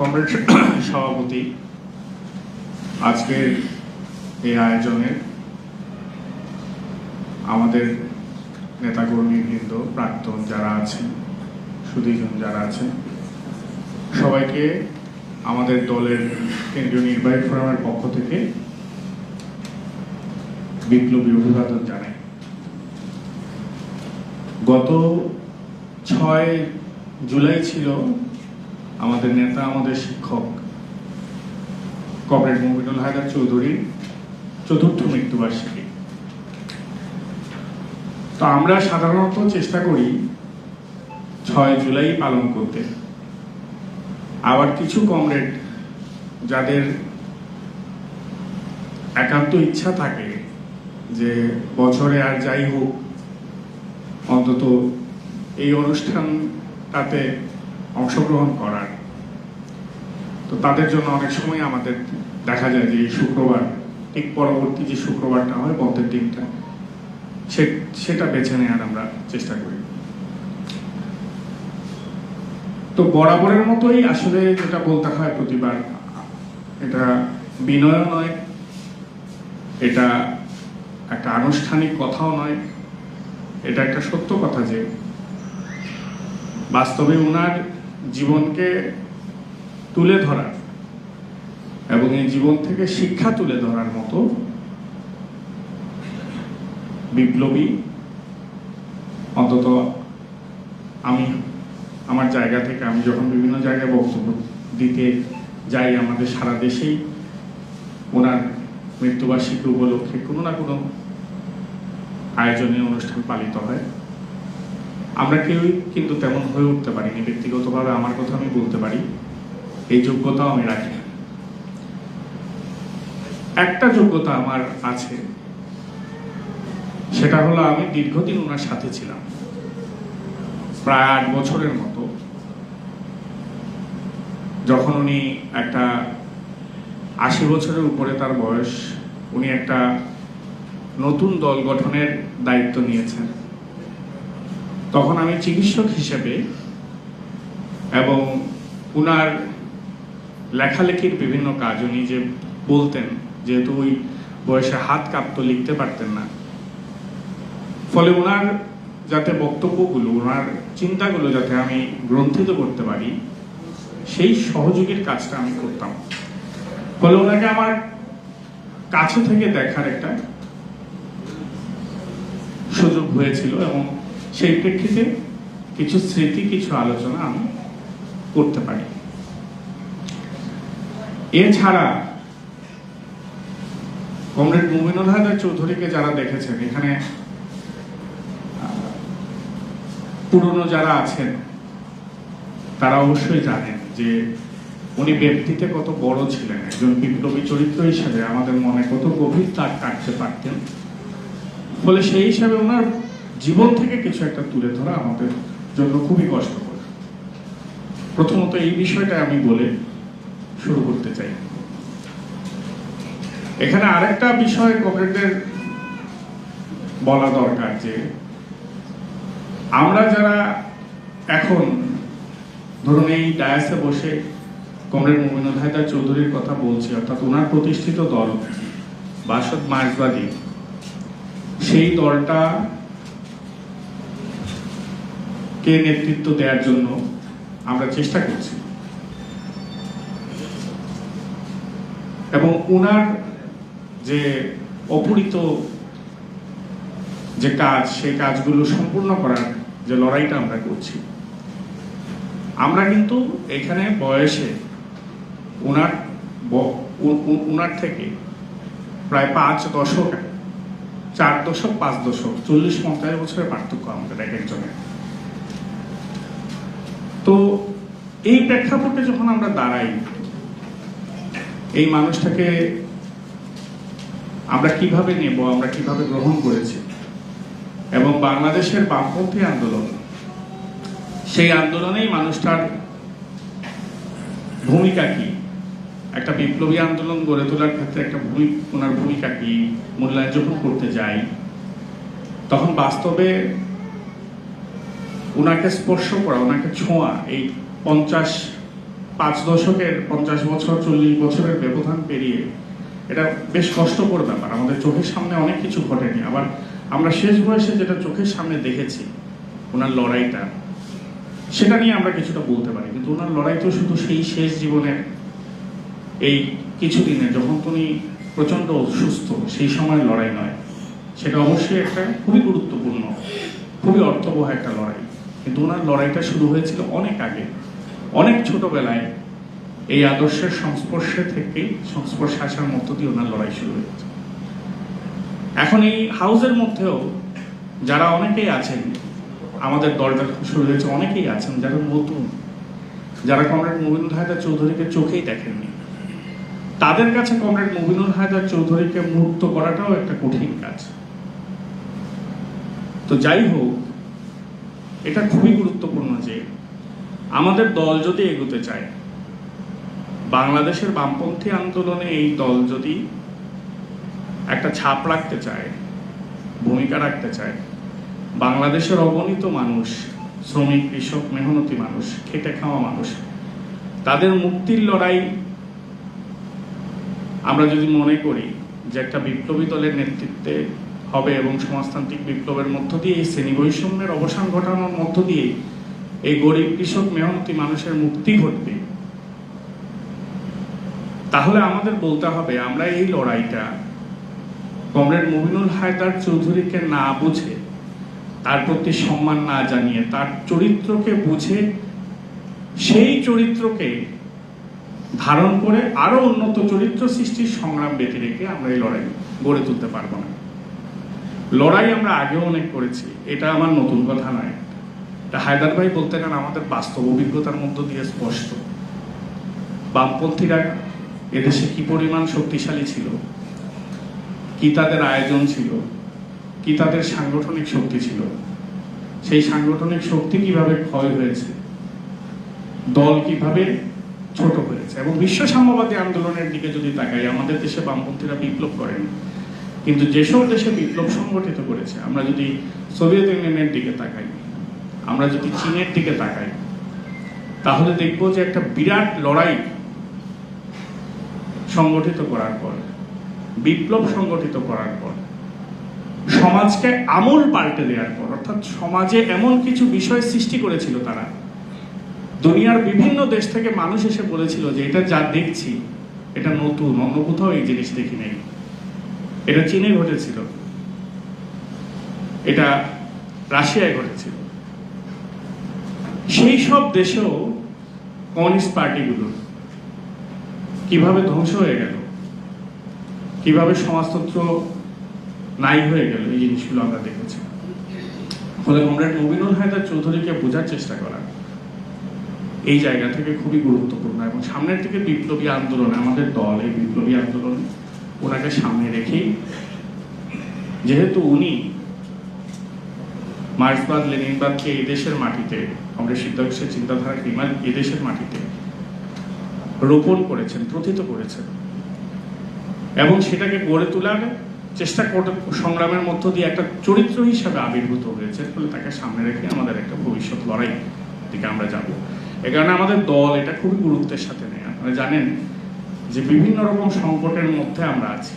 Comrade সভাপতি আজকের এই আয়োজনের আমাদের নেতাকর্মীবৃন্দ, প্রাক্তন যারা আছেন, সুধীজন যারা আছেন, সবাইকে আমাদের দলের কেন্দ্রীয় নির্বাহী ফোরামের পক্ষ থেকে বিপ্লবী অভিবাদন জানাই। গত 6 জুলাই ছিল আমাদের নেতা, আমাদের শিক্ষক কমরেড মুমিনুল হায়দার চৌধুরীর 4র্থ মৃত্যুবার্ষিকী। তো আমরা সাধারণত চেষ্টা করি 6 জুলাই পালন করতে। আবার কিছু কমরেড যাদের একান্ত ইচ্ছা থাকে যে বছরে আর যাই হোক অন্তত এই অনুষ্ঠানটাতে অংশগ্রহণ করার, তো তাদের জন্য অনেক সময় আমাদের দেখা যায় যে এই শুক্রবার, ঠিক পরবর্তী যে শুক্রবারটা হয় বন্ধের দিনটা, সেটা বেছে নেওয়ার আমরা চেষ্টা করি। তো বরাবরের মতোই আসলে যেটা বলতে হয় প্রতিবার, এটা বিনয় নয়, এটা একটা আনুষ্ঠানিক কথাও নয়, এটা একটা সত্য কথা যে বাস্তবে ওনার জীবনকে তুলে ধরা এবং এই জীবন থেকে শিক্ষা তুলে ধরার মতো বিপ্লবী, অন্তত আমি আমার জায়গা থেকে, আমি যখন বিভিন্ন জায়গায় বক্তব্য দিতে যাই, আমাদের সারা দেশেই ওনার মৃত্যুবার্ষিকী উপলক্ষে কোনো না কোনো আয়োজনে অনুষ্ঠান পালিত হয়। আমরা কেউই কিন্তু তেমন হয়ে উঠতে পারিনি। ব্যক্তিগতভাবে আমার কথা আমি বলতে পারি, এই যোগ্যতাও আমি রাখি। একটা যোগ্যতা আমার আছে, সেটা হলো আমি দীর্ঘদিন ওনার সাথে ছিলাম, প্রায় 8 বছরের মতো। যখন উনি একটা 80 বছরের উপরে তার বয়স, উনি একটা নতুন দল গঠনের দায়িত্ব নিয়েছেন, তখন আমি চিকিৎসক হিসেবে এবং উনার লেখালেখির বিভিন্ন কাজ, উনি যে বলতেন, যেহেতু ওই বয়সে হাত কাঁপতো, লিখতে পারতেন না, ফলে ওনার যাতে বক্তব্যগুলো, ওনার চিন্তাগুলো যাতে আমি গ্রন্থিত করতে পারি, সেই সহযোগীর কাজটা আমি করতাম। ফলে ওনাকে আমার কাছে থেকে দেখার একটা সুযোগ হয়েছিল এবং সেই প্রেক্ষিতে কিছু স্মৃতি, কিছু আলোচনা আমি করতে পারি। এছাড়া কমরেড মুমিনুল হায়দার চৌধুরীকে যারা দেখেছেন, এখানে পুরনো যারা আছেন তারা অবশ্যই জানেন যে উনি ব্যক্তিতে কত বড় ছিলেন, একজন বিপ্লবী চরিত্র হিসেবে আমাদের মনে কত গভীর দাগ কাটতে পারতেন। ফলে সেই হিসাবে ওনার জীবন থেকে কিছু একটা তুলে ধরা আমাদের জন্য খুবই কষ্টকর। প্রথমত এই বিষয়টা আমি বলে শুরু করতে চাই। এখানে আরেকটা বিষয় কমরেডদের বলা দরকার যে আমরা যারা এখন ধরুন এই ডায়াসে বসে কমরেড মুমিনুল হায়দার চৌধুরীর কথা বলছি, অর্থাৎ ওনার প্রতিষ্ঠিত দল বাসদ মার্ক্সবাদী, সেই দলটা কে নেতৃত্ব দেওয়ার জন্য আমরা চেষ্টা করছি এবং ওনার যে অপরিত যে কাজ, সেই কাজগুলো সম্পূর্ণ করার যে লড়াইটা আমরা করছি। আমরা কিন্তু এখানে বয়সে ওনার থেকে প্রায় 5 দশক, 4 দশক, 5 দশক, 40-50 বছরের পার্থক্য আমাদের এক একজনের। তো এই প্রেক্ষাপটে যখন আমরা দাঁড়াই, এই মানুষটাকে আমরা কিভাবে নেব, আমরা কিভাবে গ্রহণ করেছি, এবং বাংলাদেশের বামপন্থী আন্দোলন, সেই আন্দোলনেই মানুষটার ভূমিকা কি, একটা বিপ্লবী আন্দোলন গড়ে তোলার ক্ষেত্রে একটা ওনার ভূমিকা কি মূল্যায়ন যখন করতে যাই, তখন বাস্তবে ওনাকে স্পর্শ করা, ওনাকে ছোঁয়া, এই 50 5 দশকের 50 বছর 40 বছরের ব্যবধান পেরিয়ে এটা বেশ কষ্টকর ব্যাপার। আমাদের চোখের সামনে অনেক কিছু ঘটেনি, আবার আমরা শেষ বয়সে যেটা চোখের সামনে দেখেছি ওনার লড়াইটা, সেটা নিয়ে আমরা কিছুটা বলতে পারি। কিন্তু ওনার লড়াই তো শুধু সেই শেষ জীবনের এই কিছুদিনে যখন তিনি প্রচন্ড অসুস্থ সেই সময় লড়াই নয়, সেটা অবশ্যই একটা খুবই গুরুত্বপূর্ণ, খুবই অর্থবহ একটা লড়াই। কিন্তু ওনার লড়াইটা শুরু হয়েছিল অনেক আগে, অনেক ছোটবেলায় এই আদর্শের সংস্পর্শে আসার মধ্য দিয়ে ওনার লড়াই শুরু হয়েছে। এখন এই হাউসের মধ্যেও যারা অনেকেই আছেন, আমাদের দলটা শুরু হয়েছে, অনেকেই আছেন যারা নতুন, যারা কমরেড মুবিনুল হায়দার চৌধুরীকে চোখেই দেখেননি। তাদের কাছে কমরেড মুবিনুল হায়দার চৌধুরীকে মুক্ত করাটাও একটা কঠিন কাজ। তো যাই হোক, এটা খুবই গুরুত্বপূর্ণ যে আমাদের দল যদি এগোতে চায়, বাংলাদেশের বামপন্থী আন্দোলনে এই দল যদি একটা ছাপ রাখতে চায়, ভূমিকা রাখতে চায়, বাংলাদেশের অগণিত মানুষ, শ্রমিক, কৃষক, মেহনতি মানুষ, খেটে খাওয়া মানুষ, তাদের মুক্তির লড়াই আমরা যদি মনে করি যে একটা বিপ্লবী দলের নেতৃত্বে হবে এবং সমাজতান্ত্রিক বিপ্লবের মধ্য দিয়ে এই শ্রেণী বৈষম্যের অবসান ঘটানোর মধ্য দিয়ে এই গরিব, কৃষক, মেহনতি মানুষের মুক্তি ঘটবে, তাহলে আমাদের বলতে হবে আমরা এই লড়াইটা কমরেড মুবিনুল হায়দার চৌধুরীকে না বুঝে, তার প্রতি সম্মান না জানিয়ে, তার চরিত্রকে বুঝে, সেই চরিত্রকে ধারণ করে আরো উন্নত চরিত্র সৃষ্টির সংগ্রাম বেঁধে রেখে আমরা এই লড়াই গড়ে তুলতে পারবো না। লড়াই আমরা আগেও অনেক করেছি, এটা আমার নতুন কথা নয়। এটা হায়দার ভাই বলতে গেলে আমাদের বাস্তব অভিজ্ঞতার মধ্য দিয়ে স্পষ্ট। বামপন্থীরা এদেশে কি পরিমাণ শক্তিশালী ছিল, কি তাদের আয়োজন ছিল, কি তাদের সাংগঠনিক শক্তি ছিল, সেই সাংগঠনিক শক্তি কিভাবে ক্ষয় হয়েছে, দল কিভাবে ছোট হয়েছে। এবং বিশ্ব সাম্যবাদী আন্দোলনের দিকে যদি তাকাই, আমাদের দেশে বামপন্থীরা বিপ্লব করেন, কিন্তু যেসব দেশে বিপ্লব সংগঠিত করেছে, আমরা যদি সোভিয়েত ইউনিয়নের দিকে তাকাই, আমরা যদি চীনের দিকে তাকাই, তাহলে দেখবো যে একটা বিরাট লড়াই সংগঠিত করার পর, বিপ্লব সংগঠিত করার পর, সমাজকে আমূল পাল্টে দেওয়ার পর, অর্থাৎ সমাজে এমন কিছু বিষয় সৃষ্টি করেছিল তারা, দুনিয়ার বিভিন্ন দেশ থেকে মানুষ এসে বলেছিল যে এটা যা দেখছি এটা নতুন, অন্য কোথাও এই জিনিস দেখি নাই। এটা চীনে ঘটেছিল, এটা রাশিয়ায় ঘটেছিল। সেই সব দেশেও কমিউনিস্ট পার্টিগুলো কিভাবে ধ্বংস হয়ে গেল, কিভাবে সমাজতন্ত্র নাই হয়ে গেল, এই জিনিসগুলো আমরা দেখেছি। ফলে কমরেড মুবিনুল হায়দার চৌধুরীকে বোঝার চেষ্টা করা এই জায়গা থেকে খুবই গুরুত্বপূর্ণ। এবং সামনের থেকে বিপ্লবী আন্দোলনে আমাদের দল এই বিপ্লবী আন্দোলন ওনাকে সামনে রেখেই, যেহেতু উনি মার্ক্সবাদ লেনিনবাদকে এই দেশের মাটিতে, আমাদের সিদ্ধার্থের চিন্তাধারাকে এদেশের মাটিতে রোপণ করেছেন, প্রথিত করেছেন, এবং সেটাকে গড়ে তোলার চেষ্টা সংগ্রামের মধ্য দিয়ে একটা চরিত্র হিসাবে আবির্ভূত হয়েছে। ফলে তাকে সামনে রেখে আমাদের একটা ভবিষ্যৎ লড়াই দিকে আমরা যাব। এ কারণে আমাদের দল এটা খুবই গুরুত্বের সাথে নেয়। আপনারা জানেন যে বিভিন্ন রকম সংকটের মধ্যে আমরা আছি।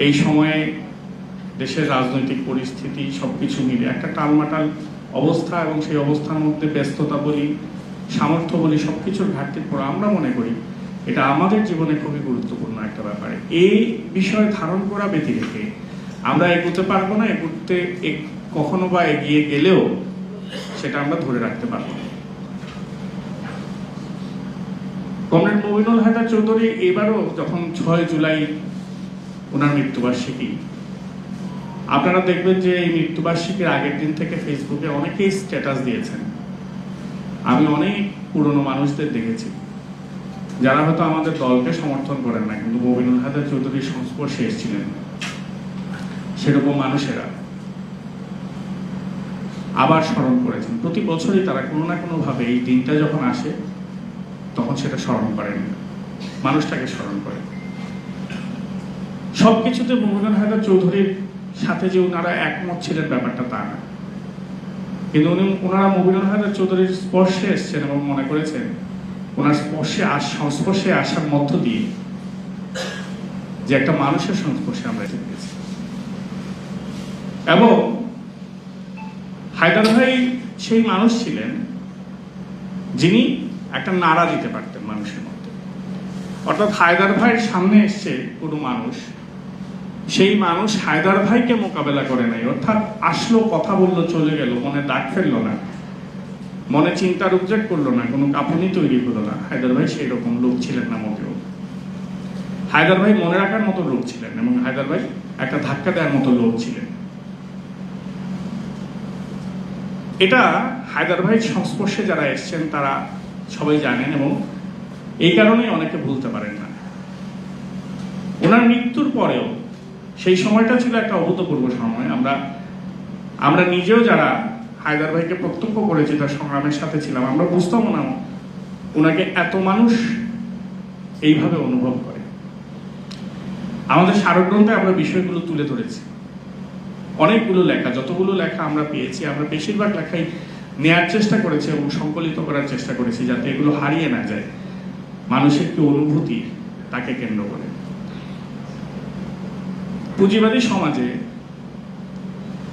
এই সময়ে দেশের রাজনৈতিক পরিস্থিতি সবকিছু মিলে একটা টালমাটাল অবস্থা, এবং সেই অবস্থার মধ্যে ব্যস্ততা বলি, সামর্থ্য বলি, সবকিছুর ঘাটতির পর আমরা মনে করি এটা আমাদের জীবনে খুবই গুরুত্বপূর্ণ একটা ব্যাপার। এই বিষয় ধারণ করা ব্যতি রেখে আমরা এগোতে পারবো না, এগোতে কখনো বা এগিয়ে গেলেও সেটা আমরা ধরে রাখতে পারবো না। কমরেড মুবিনুল হায়দার চৌধুরী এবারও যখন 6 জুলাই ওনার মৃত্যুবার্ষিকী, আপনারা দেখবেন যে এই মৃত্যুবার্ষিকীর আগের দিন থেকে ফেসবুকে অনেকেই স্ট্যাটাস দিয়েছেন। আমি অনেক পুরনো মানুষদের দেখেছি যারা হয়তো আমাদের দলকে সমর্থন করেন না, কিন্তু মুবিনুল হায়দার চৌধুরীর সংস্পর্শে এসেছিলেন, সেরকম মানুষেরা আবার স্মরণ করেছেন। প্রতি বছরই তারা কোনো না কোনো ভাবে এই দিনটা যখন আসে তখন সেটা স্মরণ করেন, মানুষটাকে স্মরণ করেন। সবকিছুতে মুবিনুল হায়দার চৌধুরীর সাথে যে ওনারা একমত ছিলেন ব্যাপারটা তা না। কিন্তু ওনারা মুবিনুল হায়দার চৌধুরীর স্পর্শে এসছেন এবং মনে করেছেন ওনার সংস্পর্শে আসার মধ্য দিয়ে যে একটা মানুষের সংস্পর্শে আমরা এসে গেছি। এবং হায়দার ভাই সেই মানুষ ছিলেন যিনি একটা নাড়া দিতে পারতেন মানুষের মধ্যে। অর্থাৎ হায়দার ভাইয়ের সামনে এসছে কোনো মানুষ, সেই মানুষ হায়দার ভাইকে মোকাবেলা করে নাই, অর্থাৎ আসলো, কথা বললো, চলে গেল, মনে দাগ ফেললো না, মনে চিন্তার উদ্রেক করলো না, কোনো কাঁপুনি তৈরি হলো না। হায়দার ভাই সেই রকম লোক ছিলেন না মোটেও। হায়দার ভাই মনে রাখার মতো লোক ছিলেন এবং হায়দার ভাই একটা ধাক্কা দেওয়ার মতো লোক ছিলেন। এটা হায়দার ভাইয়ের সংস্পর্শে যারা এসছেন তারা সবাই জানেন এবং এই কারণেই অনেকে ভুলতে পারেন না। ওনার মৃত্যুর পরেও সেই সময়টা ছিল একটা অভূতপূর্ব সময়। আমরা নিজেও যারা হায়দার ভাইকে প্রত্যক্ষ করেছি, তার সংগ্রামের সাথে ছিলাম, আমরা বুঝতাম না ওনাকে এত মানুষ এইভাবে অনুভব করে। আমাদের স্মারকগ্রন্থে আমরা বিষয়গুলো তুলে ধরেছি, অনেকগুলো লেখা, যতগুলো লেখা আমরা পেয়েছি আমরা বেশিরভাগ লেখাই নেয়ার চেষ্টা করেছি এবং সংকলিত করার চেষ্টা করেছি যাতে এগুলো হারিয়ে না যায় মানুষের কি অনুভূতি তাকে কেন্দ্র করে। পুঁজিবাদী সমাজে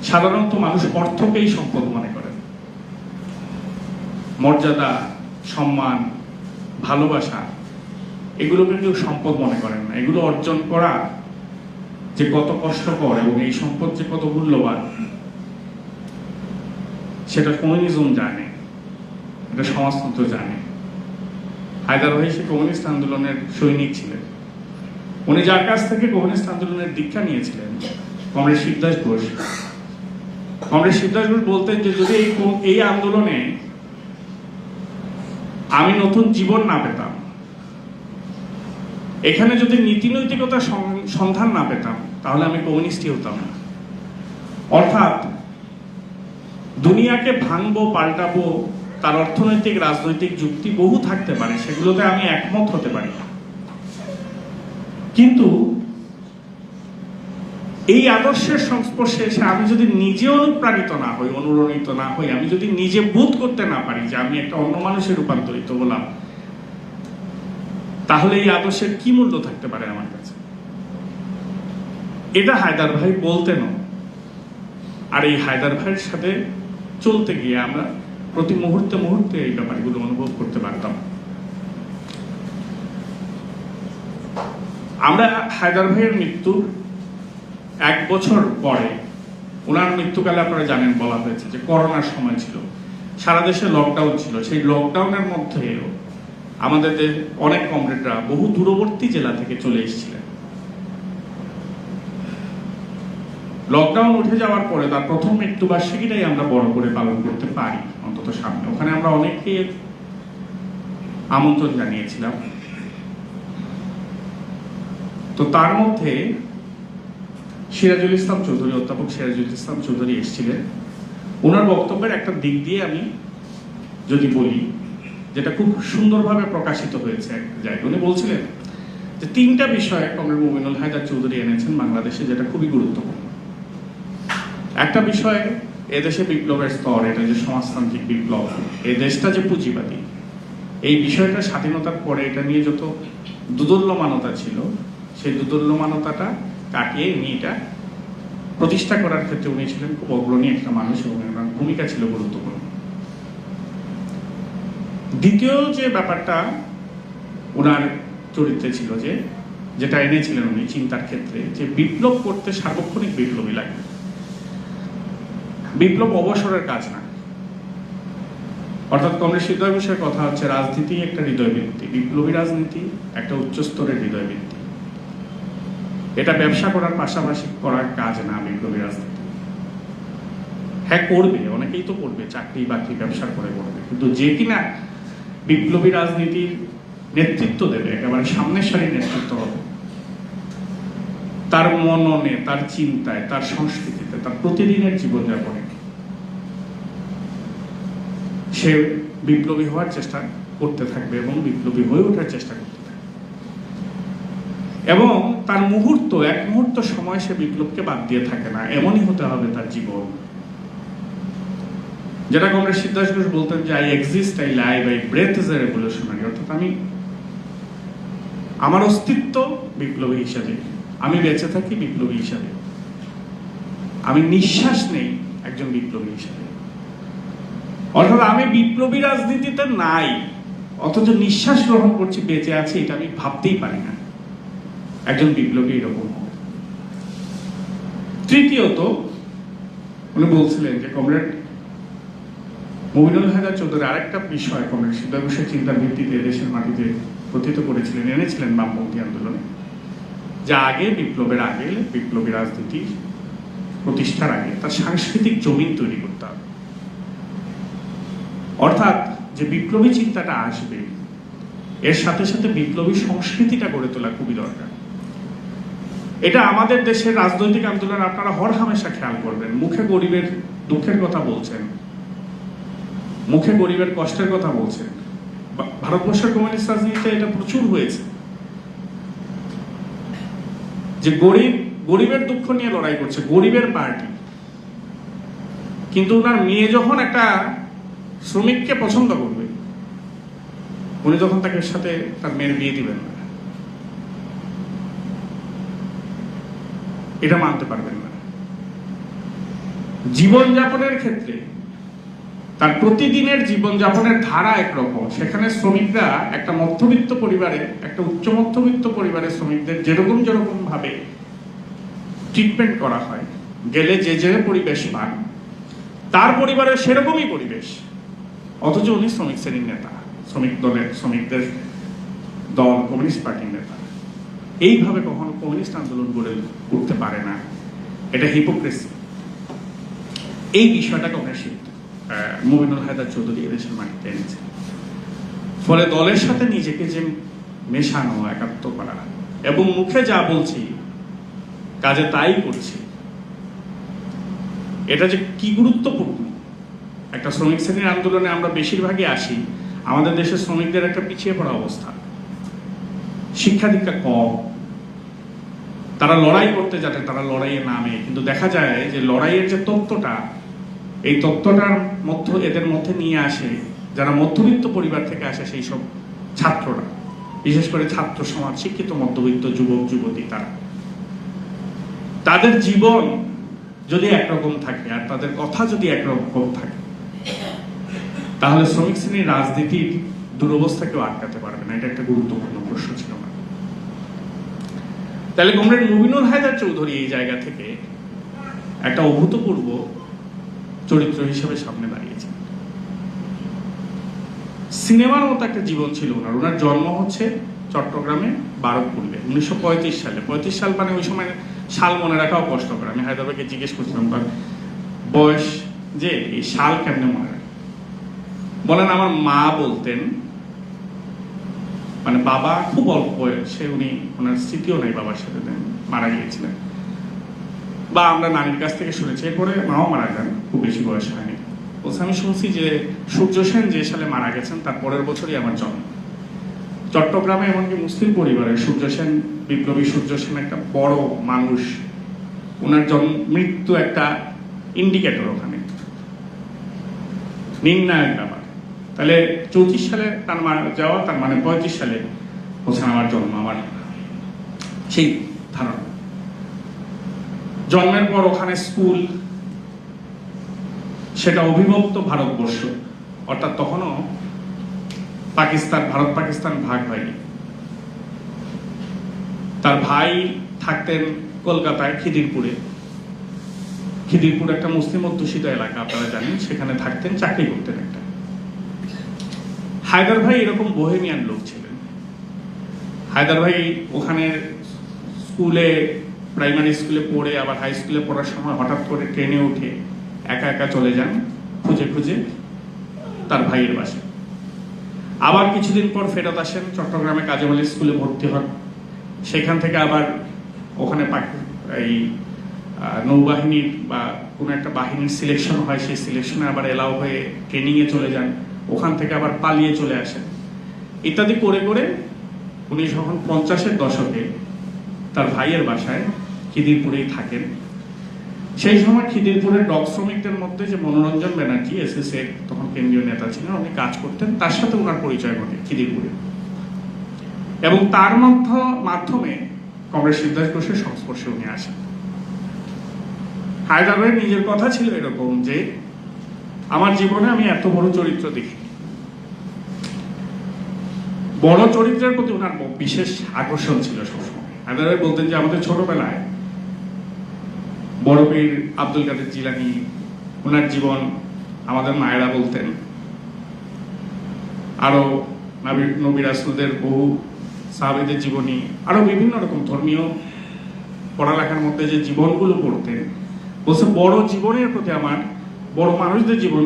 সাধারণত মানুষ অর্থকেই সম্পদ মনে করেন। মর্যাদা, সম্মান, ভালোবাসা এগুলোকে কেউ সম্পদ মনে করেন না। এগুলো অর্জন করা যে কত কষ্টকর এবং এই সম্পদ যে কত মূল্যবান সেটা কমিউনিজম জানে, এটা সমাজতন্ত্র জানে। হায়দার ভাই সে কমিউনিস্ট আন্দোলনের সৈনিক ছিলেন। উনি যার কাছ থেকে কমিউনিস্ট আন্দোলনের দীক্ষা নিয়েছিলেন, কমরেড শিবদাস ঘোষ। কমরেড শিবদাস ঘোষ বলতেন যে যদি এই আন্দোলনে আমি নতুন জীবন না পেতাম, এখানে যদি নীতি নৈতিকতার সন্ধান না পেতাম, তাহলে আমি কমিউনিস্টই হতাম না। অর্থাৎ দুনিয়াকে ভাঙবো, পাল্টাবো, তার অর্থনৈতিক রাজনৈতিক যুক্তি বহু থাকতে পারে, সেগুলোতে আমি একমত হতে পারি, কিন্তু এই আদর্শের সংস্পর্শে এসে আমি যদি নিজে অনুপ্রাণিত না হই, অনুরণিত না হই, আমি যদি নিজে বোধ করতে না পারি যে আমি একটা অন্য মানুষে রূপান্তরিত হলাম, তাহলে এই আদর্শের কি মূল্য থাকতে পারে আমার কাছে? এটা হায়দার ভাই বলতেন। আর এই হায়দার ভাইয়ের সাথে চলতে গিয়ে আমরা প্রতি মুহূর্তে মুহূর্তে এই ব্যাপারগুলো অনুভব করতে পারতাম। আমরা হায়দার ভাইয়ের মৃত্যুর 1 বছর পরে, ওনার মৃত্যুকালে আপনারা জানেন বলা হয়েছে যে করোনার সময় ছিল, সারা দেশে লকডাউন ছিল। সেই লকডাউনের মধ্যে আমাদের অনেক কমরেডরা বহু দূরবর্তী জেলা থেকে চলে এসেছিলেন। লকডাউন উঠে যাওয়ার পরে তার প্রথম মৃত্যুবার্ষিকীটাই আমরা বড় করে পালন করতে পারি অন্তত সামনে। ওখানে আমরা অনেককে আমন্ত্রণ জানিয়েছিলাম। তো তার মধ্যে সিরাজুল ইসলাম চৌধুরী, অধ্যাপক সিরাজুল ইসলাম চৌধুরী এসেছিলেন। ওনার বক্তব্যের একটা দিক দিয়ে আমি যদি বলি, যেটা খুব সুন্দরভাবে প্রকাশিত হয়েছে এক জায়গায়, উনি বলছিলেন যে 3টা বিষয়ে কমরেড মুমিনুল হায়দার চৌধুরী এনেছেন বাংলাদেশে, যেটা খুবই গুরুত্বপূর্ণ। একটা বিষয় এদেশে বিপ্লবের স্তর, এটা যে সমাজতান্ত্রিক বিপ্লব, এই দেশটা যে পুঁজিবাদী, এই বিষয়টা স্বাধীনতার পরে এটা নিয়ে যত দুদুল্যমানতা ছিল, সেই দুদুল্যমানতাটা কাটিয়ে উনি এটা প্রতিষ্ঠা করার ক্ষেত্রে উনি ছিলেন খুব অগ্রণী একটা মানুষ এবং ওনার ভূমিকা ছিল গুরুত্বপূর্ণ। দ্বিতীয় যে ব্যাপারটা ওনার চরিত্রে ছিল, যেটা এনেছিলেন উনি চিন্তার ক্ষেত্রে, যে বিপ্লব করতে সার্বক্ষণিক বিপ্লবী লাগে। বিপ্লব অবসরের কাজ না। অর্থাৎ কমরেড শিবদাস ঘোষের কথা হচ্ছে রাজনীতি একটা হৃদয়বৃত্তি, বিপ্লবী রাজনীতি একটা উচ্চ স্তরের হৃদয়বৃত্তি। এটা ব্যবসা করার পাশাপাশি করার কাজ না বিপ্লবী রাজনীতি। হ্যাঁ করবে, অনেকেই তো করবে, চাকরি বাকরি ব্যবসা করে করবে, কিন্তু যে কিনা বিপ্লবী রাজনীতির নেতৃত্ব দেবে, একেবারে সামনের সারির নেতৃত্ব হবে, তার মননে, তার চিন্তায়, তার সংস্কৃতিতে, তার প্রতিদিনের জীবনযাপনে সে বিপ্লবী হওয়ার চেষ্টা করতে থাকবে এবং বিপ্লবী হয়ে ওঠার চেষ্টা করতে থাকবে। এবং তার এক মুহূর্ত সময় সে বিপ্লবকে বাদ দিয়ে থাকে না, এমনই হতে হবে তার জীবন, যেটা কমরেড সিদ্ধার্থ ঘোষ বলতেন যে I exist, I live, I breathe is a revolutionary, অর্থাৎ আমার অস্তিত্ব বিপ্লবী হিসাবে, আমি বেঁচে থাকি বিপ্লবী হিসাবে, আমি নিঃশ্বাস নেই একজন বিপ্লবী হিসাবে। অর্থাৎ আমি বিপ্লবী রাজনীতিতে নাই, অথচ নিঃশ্বাস গ্রহণ করছি, বেঁচে আছি, এটা আমি ভাবতেই পারি না একজন বিপ্লবী এরকম হবে। তৃতীয়ত উনি বলছিলেন যে কমরেড মুবিনুল হায়দার চৌধুরী আরেকটা বিষয় কমরেড সিদ্ধার্থ ঘোষের চিন্তার ভিত্তিতে দেশের মাটিতে প্রথিত করেছিলেন, এনেছিলেন বামপন্থী আন্দোলনে, যা আগে বিপ্লবের আগে, বিপ্লবী রাজনীতি প্রতিষ্ঠার আগে তার সাংস্কৃতিক জমিন তৈরি করতে হবে। অর্থাৎ যে বিপ্লবী চিন্তাটা আসবে এর সাথে সাথে বিপ্লবী সংস্কৃতিটা গড়ে তোলা খুবই দরকার। এটা আমাদের দেশের রাজনৈতিক আন্দোলন আপনারা হরহামেশা খেয়াল করবেন, মুখে গরিবের দুঃখের কথা বলছেন, মুখে গরিবের কষ্টের কথা বলছেন। ভারতবর্ষের কমিউনিস্ট রাজনীতিতে এটা প্রচুর হয়েছে যে গরিবের দুঃখ নিয়ে লড়াই করছে, গরিবের পার্টি, কিন্তু ওনার মেয়ে যখন একটা শ্রমিককে পছন্দ করবে, উনি যখন তাকে সাথে তার মেয়ের বিয়ে দিবেন না, এটা মানতে পারবেন না। জীবনযাপনের ক্ষেত্রে তার প্রতিদিনের জীবনযাপনের ধারা একরকম, সেখানে শ্রমিকরা একটা মধ্যবিত্ত পরিবারে, একটা উচ্চ মধ্যবিত্ত পরিবারের শ্রমিকদের যেরকম যেরকম ভাবে ট্রিটমেন্ট করা হয়, গেলে যে পরিবেশ পান, তার পরিবারের সেরকমই পরিবেশ, অথচ উনি শ্রমিক শ্রেণীর নেতা, শ্রমিকদের দল কমিউনিস্ট পার্টির নেতা। এইভাবে কখনো কমিউনিস্ট আন্দোলন গড়ে উঠতে পারে না, এটা হিপোক্রেসি। এই বিষয়টা কমরেড মুবিনুল হায়দার চৌধুরী এদেশের মাটিতে এনেছে। ফলে দলের সাথে নিজেকে যে মেশানো, একাত্ম করা, এবং মুখে যা বলছি কাজে তাই করছি, এটা যে কি গুরুত্বপূর্ণ। একটা শ্রমিক শ্রেণীর আন্দোলনে আমরা বেশিরভাগই আসি, আমাদের দেশের শ্রমিকদের একটা পিছিয়ে পড়া অবস্থা, শিক্ষা দীক্ষা কম, তারা লড়াই করতে যাতে তারা লড়াইয়ে নামে, কিন্তু দেখা যায় যে লড়াইয়ের যে তত্ত্বটা, এই তত্ত্বটার এদের মধ্যে নিয়ে আসে যারা মধ্যবিত্ত পরিবার থেকে আসে, সেই সব ছাত্ররা, বিশেষ করে ছাত্র সমাজ, শিক্ষিত মধ্যবিত্ত যুবক যুবতী, তাদের জীবন যদি একরকম থাকে আর তাদের কথা যদি একরকম থাকে, তাহলে শ্রমিক শ্রেণীর রাজনীতির দুরবস্থা কেউ আটকাতে পারবে না। এটা একটা গুরুত্বপূর্ণ প্রশ্ন ছিল না। তাহলে কমরেড মুবিনুল হায়দার চৌধুরী এই জায়গা থেকে একটা অভূতপূর্ব চরিত্র হিসেবে সামনে দাঁড়িয়েছেন। সিনেমার মতো একটা জীবন ছিল ওনার। ওনার জন্ম হচ্ছে চট্টগ্রামে বারকপুরে 1935 সালে। 35 সাল মানে ওই সময় সাল মনে রাখাও কষ্টকর। আমি হায়দ্রাবাদকে জিজ্ঞেস করছিলাম তার বয়স, যে এই সাল কেমনে মনে রাখে। বলেন আমার মা বলতেন, মানে বাবা খুব অল্প বয়সে, উনি ওনার স্মৃতিও নেই, বাবার সাথে মারা গিয়েছিলেন, বা আমরা নানির কাছ থেকে শুনেছি। এরপরে মাও মারা যান, খুব বেশি বয়স হয়নি। বলছে আমি শুনছি যে সূর্য সেন যে সালে মারা গেছেন তার পরের বছরই আমার জন্ম। চট্টগ্রামে এমনকি মুসলিম পরিবারের সূর্য সেন, বিপ্লবী সূর্য সেন একটা বড় মানুষ, ওনার মৃত্যু একটা ইন্ডিকেটর, ওখানে নির্ণায়ক ব্যাপার। তাহলে 34 সালে তার মারা যাওয়া, তার মানে 35 সালে হোসেন আমার জন্ম, আমার সেই ধারণা। জন্মের পর ওখানে স্কুল, সেটা অবিভক্ত ভারতবর্ষ, অর্থাৎ তখনও ভারত পাকিস্তান ভাগ হয়নি। তার ভাই থাকতেন কলকাতায় খিদিরপুরে। খিদিরপুর একটা মুসলিম অধ্যুষিত এলাকা, আপনারা জানেন, সেখানে থাকতেন, চাকরি করতেন একটা। হায়দার ভাই এরকম বোহেমিয়ান লোক ছিলেন। হায়দার ভাই ওখানে স্কুলে, প্রাইমারি স্কুলে পড়ে আবার হাই স্কুলে পড়ার সময় হঠাৎ করে ট্রেনে উঠে একা একা চলে যান খুঁজে খুঁজে তার ভাইয়ের বাসায়। আবার কিছুদিন পর ফেরত আসেন, চট্টগ্রামে কাজী মালিক স্কুলে ভর্তি হন। সেখান থেকে আবার ওখানে এই নৌবাহিনীর বা কোনো একটা বাহিনীর সিলেকশন হয়, সেই সিলেকশনে আবার এলাও হয়ে ট্রেনিংয়ে চলে যান, ওখান থেকে আবার পালিয়ে চলে আসেন। ইত্যাদি করে করে উনি যখন 50-এর দশকে তার ভাইয়ের বাসায় খিদিরপুরেই থাকেন। সেই সময় খিদিরপুরের ডক শ্রমিকদের মধ্যে যে মনোরঞ্জন ব্যানার্জি এসএসএর তখন কেন্দ্রীয় নেতা ছিলেন, উনি কাজ করতেন, তার সাথে ওনার পরিচয় ঘটে খিদিরপুরে, এবং তার মাধ্যমে কমরেড শিবদাস ঘোষের সংস্পর্শে উনি আসেন। হায়দার ভাইয়ের নিজের কথা ছিল এরকম যে আমার জীবনে আমি এত বড় চরিত্র দেখি। বড় চরিত্রের প্রতি ওনার বিশেষ আকর্ষণ ছিল সবসময়। হায়দার ভাই বলতেন যে আমাদের ছোটবেলায় বড় পীর আব্দুল কাদের জিলানী, ওনার জীবন আমাদের মায়েরা বলতেন, আরো নবী রাসূলদের বহু সাহাবীদের জীবনী, আরো বিভিন্ন রকম ধর্মীয় পড়ালেখার মধ্যে যে জীবনগুলো পড়তেন, বলছে বড় জীবনের প্রতি আমার, বড় মানুষদের জীবন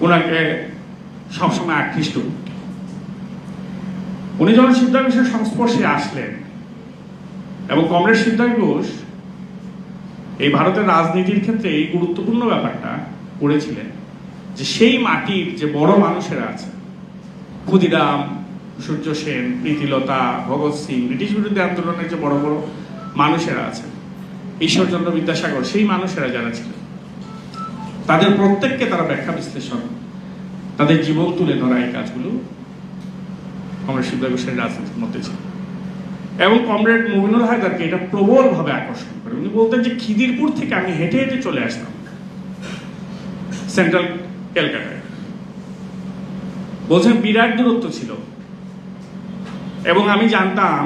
ওনাকে সবসময় আকৃষ্ট। উনি যখন শিবদাস ঘোষের সংস্পর্শে আসলেন, এবং কমরেড শিবদাস ঘোষ এই ভারতের রাজনীতির ক্ষেত্রে এই গুরুত্বপূর্ণ ব্যাপারটা করেছিলেন যে সেই মাটির যে বড় মানুষেরা আছে, ক্ষুদিরাম, সূর্য সেন, প্রীতিলতা, ভগৎ সিং, ব্রিটিশ বিরোধী আন্দোলনের যে বড় বড় মানুষেরা আছেন, ঈশ্বরচন্দ্র বিদ্যাসাগর, সেই মানুষেরা যারা ছিলেন, তাদের প্রত্যেককে তারা ব্যাখ্যা বিশ্লেষণ, তাদের জীবন তুলে ধরা, এই কাজগুলো কমরেড শিবদাস ঘোষের রাজনীতির মধ্যে ছিল। এবং কমরেড মুমিনুল হায়দারকে এটা প্রবলভাবে আকর্ষণ করে। উনি বলতেন যে খিদিরপুর থেকে আমি হেঁটে হেঁটে চলে আসতাম সেন্ট্রাল ক্যালকাটায়, বলছেন বিরাট দূরত্ব ছিল, এবং আমি জানতাম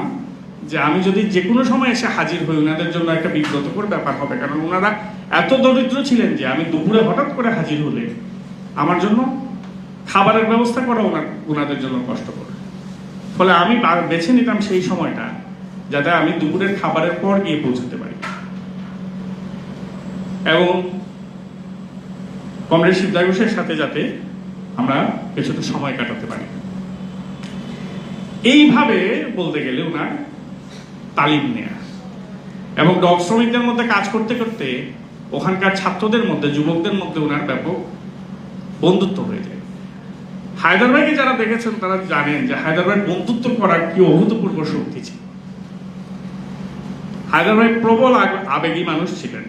যে আমি যদি যে কোনো সময় এসে হাজির হই ওনাদের জন্য একটা বিব্রতকর ব্যাপার হবে, কারণ ওনারা এত দরিদ্র ছিলেন যে আমি দুপুরে হঠাৎ করে হাজির হলে আমার জন্য খাবারের ব্যবস্থা করা ওনাদের জন্য কষ্টকর। ফলে আমি বেছে নিতাম সেই সময়টা যাতে আমি দুপুরের খাবারের পর গিয়ে পৌঁছতে পারি, এবং কমরেড শিবদাস ঘোষের সাথে যাতে আমরা কিছুটা সময় কাটাতে পারি। এইভাবে বলতে গেলে ওনার তালিম নেয়া, এবং ডক শ্রমিকদের মধ্যে কাজ করতে করতে ওখানকার ছাত্রদের মধ্যে, যুবকদের মধ্যে ওনার ব্যাপক বন্ধুত্ব হয়ে যায়। হায়দার ভাইকে যারা দেখেছেন তারা জানেন যে হায়দার ভাই বন্ধুত্ব করার কি অভূতপূর্ব শক্তি ছিল। হায়দার ভাই প্রবল আবেগী মানুষ ছিলেন।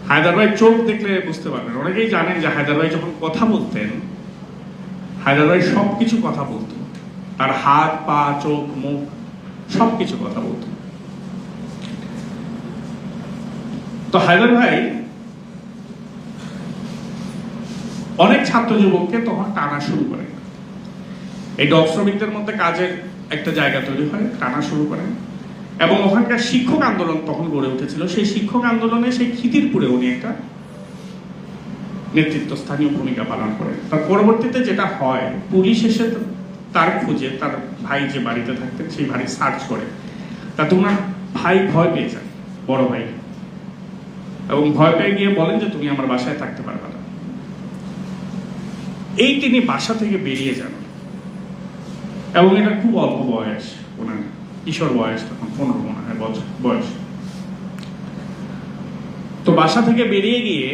হায়দার ভাই চোখ দেখলে বুঝতে পারবেন, অনেকেই জানেন যে হায়দার ভাই যখন কথা বলতেন, হায়দার ভাই সবকিছু কথা বলতো, তার হাত, পা, চোখ, মুখ সবকিছু কথা বলতো। তো হায়দার ভাই অনেক ছাত্র যুবককে তখন টানা শুরু করে, এই ডক শ্রমিকদের মধ্যে কাজের একটা জায়গা তৈরি হয়, টানা শুরু করেন, এবং ওখানকার শিক্ষক আন্দোলন তখন গড়ে উঠেছিল। সেই শিক্ষক আন্দোলনে সেই খিদিরপুরে উনি একটা নেতৃত্বস্থানীয় ভূমিকা পালন করেন। তার পরবর্তীতে যেটা হয়, পুলিশ এসে তার খুঁজে, তার ভাই যে বাড়িতে থাকতেন সেই বাড়ি সার্চ করে, তাতে ওনার ভাই ভয় পেয়ে যান, বড় ভাই, এবং ভয় পেয়ে গিয়ে বলেন যে তুমি আমার বাসায় থাকতে পারবে না। এই তিনি বাসা থেকে বেরিয়ে যান, এবং এটা খুব অল্প বয়স, ওনার কিশোর বয়স, তখন 15 মনে হয় বয়স। তো বাসা থেকে বেরিয়ে গিয়ে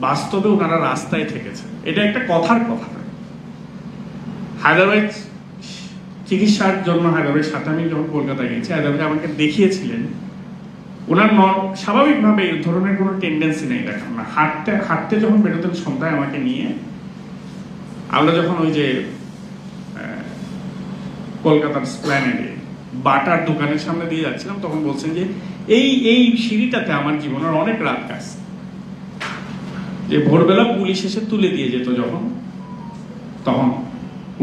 বাস্তবে ওনারা রাস্তায় থেকেছে, এটা একটা কথার কথা না। হায়দার ভাই চিকিৎসার জন্য হায়দার ভাইয়ের সাথে আমি যখন কলকাতায় গেছি, হায়দার ভাই আমাকে দেখিয়েছিলেন ওনার স্বাভাবিকভাবে এই ধরনের কোনো টেন্ডেন্সি নেই দেখান না। হাঁটতে হাঁটতে যখন বেরোতেন সন্ধ্যায় আমাকে নিয়ে, আমরা যখন ওই যে কলকাতার স্প্ল্যানেডে বাটার দোকানের সামনে দিয়ে যাচ্ছিলাম, তখন বলছেন যে এই সিঁড়িটাতে আমার জীবনের অনেক রাত কাটছে, যে ভোরবেলা পুলিশ এসে তুলে দিয়ে যেত যখন, তখন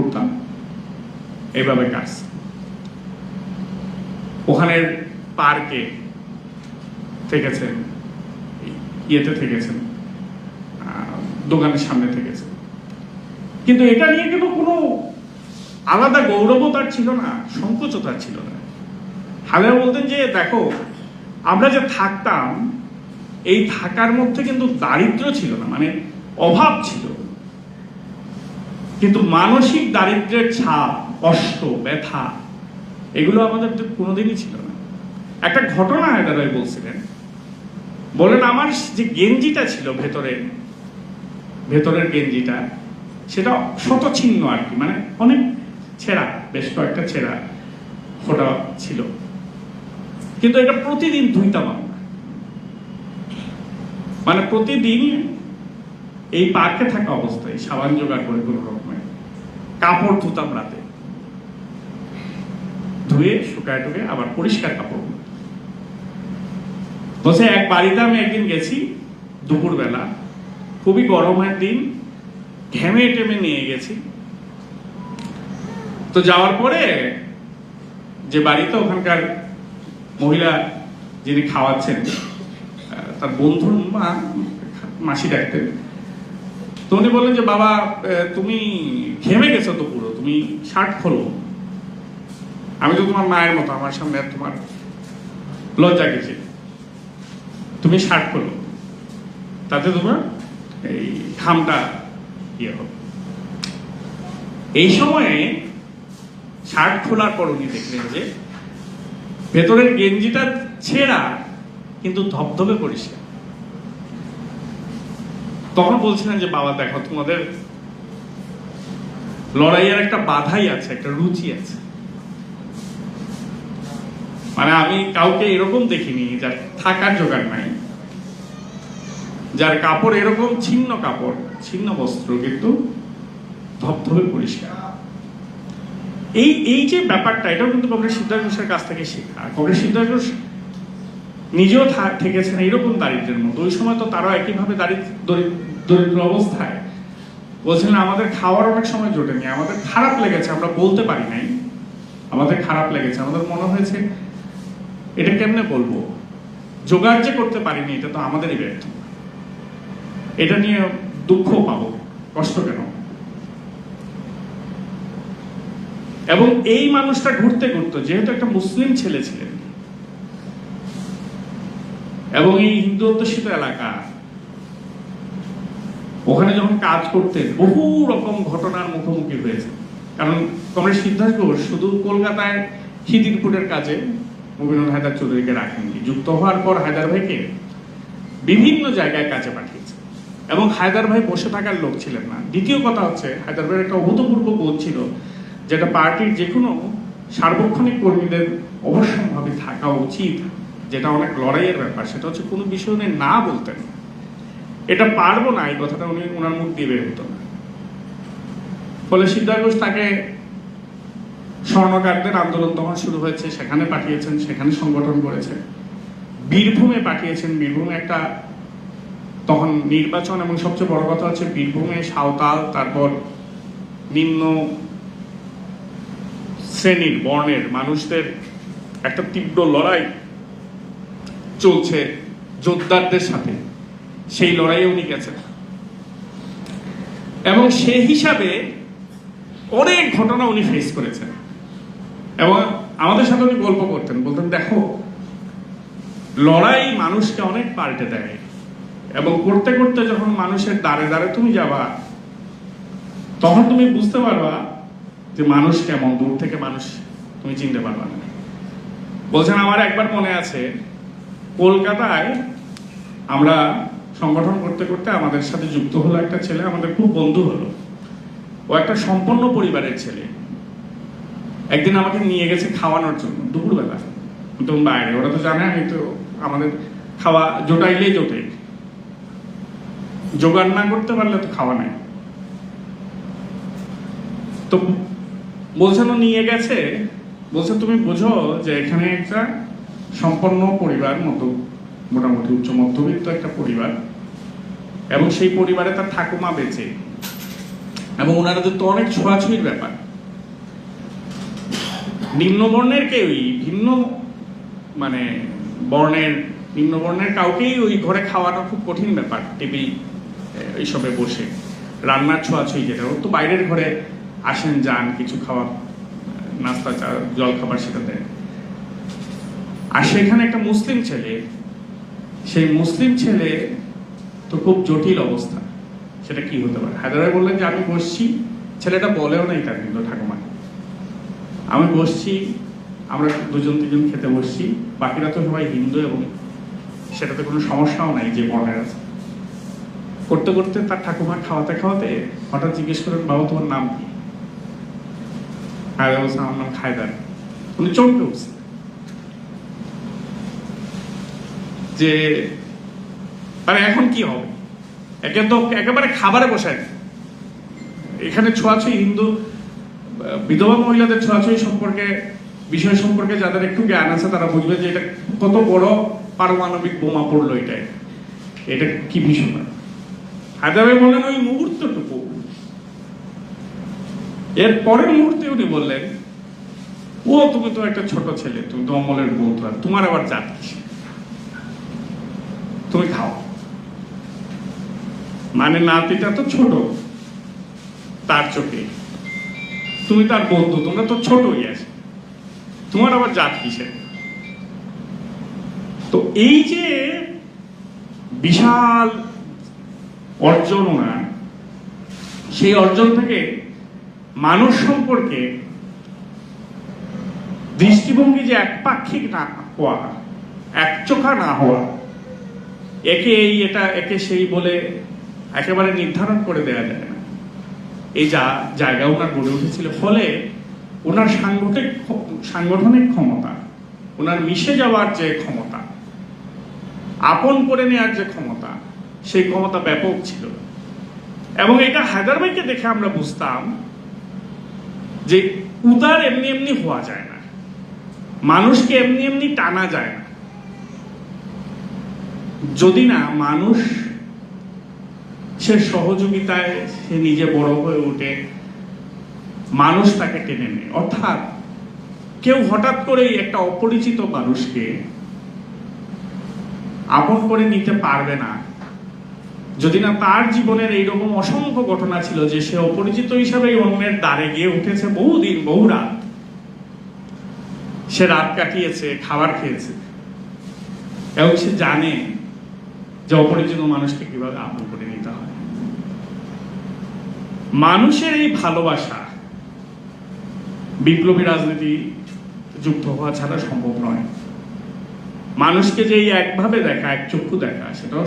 উঠতাম, এইভাবে কাটছে। ওখানের পার্কে থেকেছেন, ইয়েতে থেকেছেন, দোকানের সামনে থেকেছেন, কিন্তু এটা নিয়ে কিন্তু কোনো আলাদা গৌরবও তার ছিল না, সংকোচও তার ছিল না। হায়দার বলতেন যে দেখো, আমরা যে থাকতাম, এই থাকার মধ্যে কিন্তু দারিদ্র ছিল না, মানে অভাব ছিল, কিন্তু মানসিক দারিদ্র্যের ছাপ, কষ্ট, ব্যথা এগুলো আমাদের কোনোদিনই ছিল না। একটা ঘটনা হায়দার ভাই বলছিলেন, বলেন আমার যে গেঞ্জিটা ছিল ভেতরের গেঞ্জিটা, সেটা শতছিন্ন আর কি, মানে অনেক ছেঁড়া, বেশ কয়েকটা ছেঁড়া ফোঁটা ছিল, কিন্তু এটা প্রতিদিন ধুইতাম আমরা। মানে প্রতিদিন এই পার্কে থাকা অবস্থায় সাবান জোগাড় করে কোনো রকমের কাপড় ধুতাম রাতে, ধুয়ে শুকায় টুকে আবার পরিষ্কার কাপড়। বলছে এক বাড়িতে আমি একদিন গেছি দুপুরবেলা, খুবই গরমের দিন, ঘেমে টেমে নিয়ে গেছি। তো যাওয়ার পরে যে বাড়িতে ওখানকার মহিলা যিনি খাওয়াচ্ছেন, তার বন্ধুর মাসি ডাকতেন। তো উনি বললেন যে বাবা তুমি ঘেমে গেছো তো পুরো, তুমি শার্ট খোলো। আমি তো তোমার মায়ের মতো, আমার সামনে তোমার লজ্জা গেছে, তুমি শার্ট খোলো, তাতে তোমার এই ঘামটা ইয়ে হবে। এই সময়ে শার্ট খোলার পর উনি দেখলেন যে ভেতরের গেঞ্জিটা ছেঁড়া কিন্তু ধবধবে পরিষ্কার। তখন বলছিলেন যে বাবা দেখো, তোমাদের লড়াইয়ের একটা বাধাই আছে, একটা রুচি আছে। মানে আমি কাউকে এরকম দেখিনি যার থাকার জোগাড় নাই, যার কাপড় এরকম ছিন্ন কাপড়, ছিন্ন বস্ত্র কিন্তু ধবধবে পরিষ্কার। এই যে ব্যাপারটা, এটাও কিন্তু কংগ্রেস সিদ্ধার্থ ঘোষের কাছ থেকে শেখা। কংগ্রেস সিদ্ধার্থ ঘোষ নিজেও থেকেছেন এইরকম দারিদ্রের মতো। ওই সময় তো তারাও একইভাবে দরিদ্র অবস্থায় বলছেন আমাদের খাওয়ার অনেক সময় জোটেনি, আমাদের খারাপ লেগেছে, আমরা বলতে পারি নাই, আমাদের খারাপ লেগেছে, আমাদের মনে হয়েছে এটা কেমনে বলবো, জোগাড় যে করতে পারিনি এটা তো আমাদেরই ব্যর্থ, এটা নিয়ে দুঃখ পাবো, কষ্ট কেন। এবং এই মানুষটা ঘুরতে ঘুরতে, যেহেতু একটা মুসলিম ছেলে ছিলেন এবং এই হিন্দু অধ্যুষিত এলাকা, ওখানে যখন কাজ করতেন বহু রকম ঘটনার মুখোমুখি হয়েছে। কারণ কংগ্রেস সিদ্ধার্থ ঘোষ শুধু কলকাতায় খিদিরপুরের কাজে মুবিনুল হায়দার চৌধুরীকে রাখেননি, যুক্ত হওয়ার পর হায়দার ভাইকে বিভিন্ন জায়গায় কাজে পাঠিয়েছে। এবং হায়দার ভাই বসে থাকার লোক ছিলেন না। দ্বিতীয় কথা হচ্ছে, হায়দার ভাইয়ের একটা অভূতপূর্ব বোধ ছিল, যেটা পার্টির যে কোনো সার্বক্ষণিক কর্মীদের অবশ্যম্ভাবী থাকা উচিত, যেটা অনেক লড়াইয়ের ব্যাপার, সেটা হচ্ছে কোনো বিষয় নিয়ে না বলতেন, এটা পারবো না, এই কথাটা উনি ওনার মুখ দিয়ে বের হতো না। ফলে সিদ্ধার্থ ঘোষ তাকে স্বর্ণকারদের আন্দোলন তখন শুরু হয়েছে, সেখানে পাঠিয়েছেন, সেখানে সংগঠন করেছে। বীরভূমে পাঠিয়েছেন, বীরভূমে একটা তখন নির্বাচন, এবং সবচেয়ে বড় কথা হচ্ছে বীরভূমে সাঁওতাল, তারপর নিম্ন শ্রেণীর বর্ণের মানুষদের একটা তীব্র লড়াই চলছে যোদ্ধারদের সাথে, সেই লড়াইয়ে উনি গেছেন। এবং সেই হিসাবে অনেক ঘটনা উনি ফেস করেছেন। এবং আমাদের সাথে উনি গল্প করতেন, বলতেন দেখো লড়াই মানুষকে অনেক পাল্টে দেয়, এবং করতে করতে যখন মানুষের দ্বারে দ্বারে তুমি যাবা, তখন তুমি বুঝতে পারবা যে মানুষ কেমন, দূর থেকে মানুষ তুমি চিনতে পারবা না। বলছেন আমার একবার মনে আছে, কলকাতায় আমরা সংগঠন করতে করতে আমাদের সাথে যুক্ত হলো একটা ছেলে, আমাদের খুব বন্ধু হলো। ও একটা সম্পন্ন পরিবারের ছেলে। একদিন আমাকে নিয়ে গেছে খাওয়ানোর জন্য দুপুরবেলা, তো বাইরে, ওরা তো জানে আমি তো আমাদের খাওয়া জোটাইলেই জোটে, জোগাড় না করতে পারলে তো খাওয়া নাই। তো বলছেন ও নিয়ে গেছে, বলছে তুমি বোঝো যে এখানে একটা সম্পন্ন পরিবার, মোটামুটি উচ্চ মধ্যবিত্ত একটা পরিবার, এবং সেই পরিবারে তার ঠাকুমা বেঁচে, এবং ওনাদের তো অনেক ছোঁয়াছুঁয়ির ব্যাপার। নিম্নবর্ণের কেউই, ভিন্ন মানে বর্ণের, নিম্নবর্ণের কাউকেই ওই ঘরে খাওয়ানো খুব কঠিন ব্যাপার। টেবিল এইসবে বসে রান্নার ছোঁয়াছুঁয়ি, যেটা ও তো বাইরের ঘরে আসেন যান, কিছু খাওয়া, নাস্তা, জল খাবার সেটা দেয়। আর সেখানে একটা মুসলিম ছেলে, সেই মুসলিম ছেলে তো খুব জটিল অবস্থা। সেটা কি হতে পারে? হায়দার বললেন যে আমি বসছি, ছেলেটা বলেও নাই তার কিন্তু ঠাকুমা, আমি বসছি, আমরা দুজন তিনজন খেতে বসছি, বাকিরা তো সবাই হিন্দু, এবং সেটাতে কোনো সমস্যাও নাই যে বর্ণের আছে। করতে করতে তার ঠাকুমা খাওয়াতে খাওয়াতে হঠাৎ জিজ্ঞেস করেন, বাবা তোমার নাম কি? হায়দার বলছে আমার নাম হায়দার। উনি চমকে উঠছে যে তাহলে এখন কি হবে? একে তো একেবারে খাবারে বসায়। এখানে ছোঁয়াছুঁই, হিন্দু বিধবা মহিলাদের ছোঁয়াছুঁই সম্পর্কে, বিষয় সম্পর্কে যাদের একটু জ্ঞান আছে তারা বুঝবে যে এটা কত বড় পারমাণবিক বোমা পড়লো। এটা কি ভীষণ। হায়দার ভাই বললেন ওই মুহূর্তটুকু, এর পরের মুহূর্তে উনি বললেন, ও তুমি তো একটা ছোট ছেলে, তুমি তো অমলের বন্ধু, তোমার আবার জাত কিসে, তুমি খাও। মানে নাতিটা তো ছোট তার চোখে, তুমি তার বন্ধু, তোমরা তো ছোটই আছে, তোমার আবার জাত কিসে। তো এই যে বিশাল অর্জন ওনার, সেই অর্জন থেকে মানুষ সম্পর্কে দৃষ্টিভঙ্গি যে একপাক্ষিক না হওয়া, একচোখা না হওয়া, একে এই এটা একে সেই বলে একেবারে নির্ধারণ করে দেওয়া যায় না। এই জায়গা ওনার গড়ে উঠেছিল, ফলে ওনার সাংগঠনিক ক্ষমতা, ওনার মিশে যাওয়ার যে ক্ষমতা, আপন করে নেওয়ার যে ক্ষমতা, সেই ক্ষমতা ব্যাপক ছিল। এবং এটা হায়দার ভাইকে দেখে আমরা বুঝতাম যে উদার এমনি এমনি হওয়া যায় না, মানুষকে এমনি এমনি টানা যায় না, যদি না মানুষ সে সহযোগিতায় সে নিজে বড় হয়ে ওঠে, মানুষ তাকে টেনে নেয়। অর্থাৎ কেউ হঠাৎ করেই একটা অপরিচিত মানুষকে আপন করে নিতে পারবে না যদি না তার জীবনের এইরকম অসংখ্য ঘটনা ছিল যে সে অপরিচিত হিসাবে অন্যের দ্বারে গিয়ে উঠেছে, বহুদিন, বহু রাত সে রাত কাটিয়েছে, খাবার খেয়েছে, এবং সে জানে যে অপরিচিত মানুষকে কিভাবে আপন করে নিতে হয়। মানুষের এই ভালোবাসা বিপ্লবী রাজনীতি যুক্ত হওয়া ছাড়া সম্ভব নয়। মানুষকে যে একভাবে দেখা, এক চক্ষু দেখা, সেটাও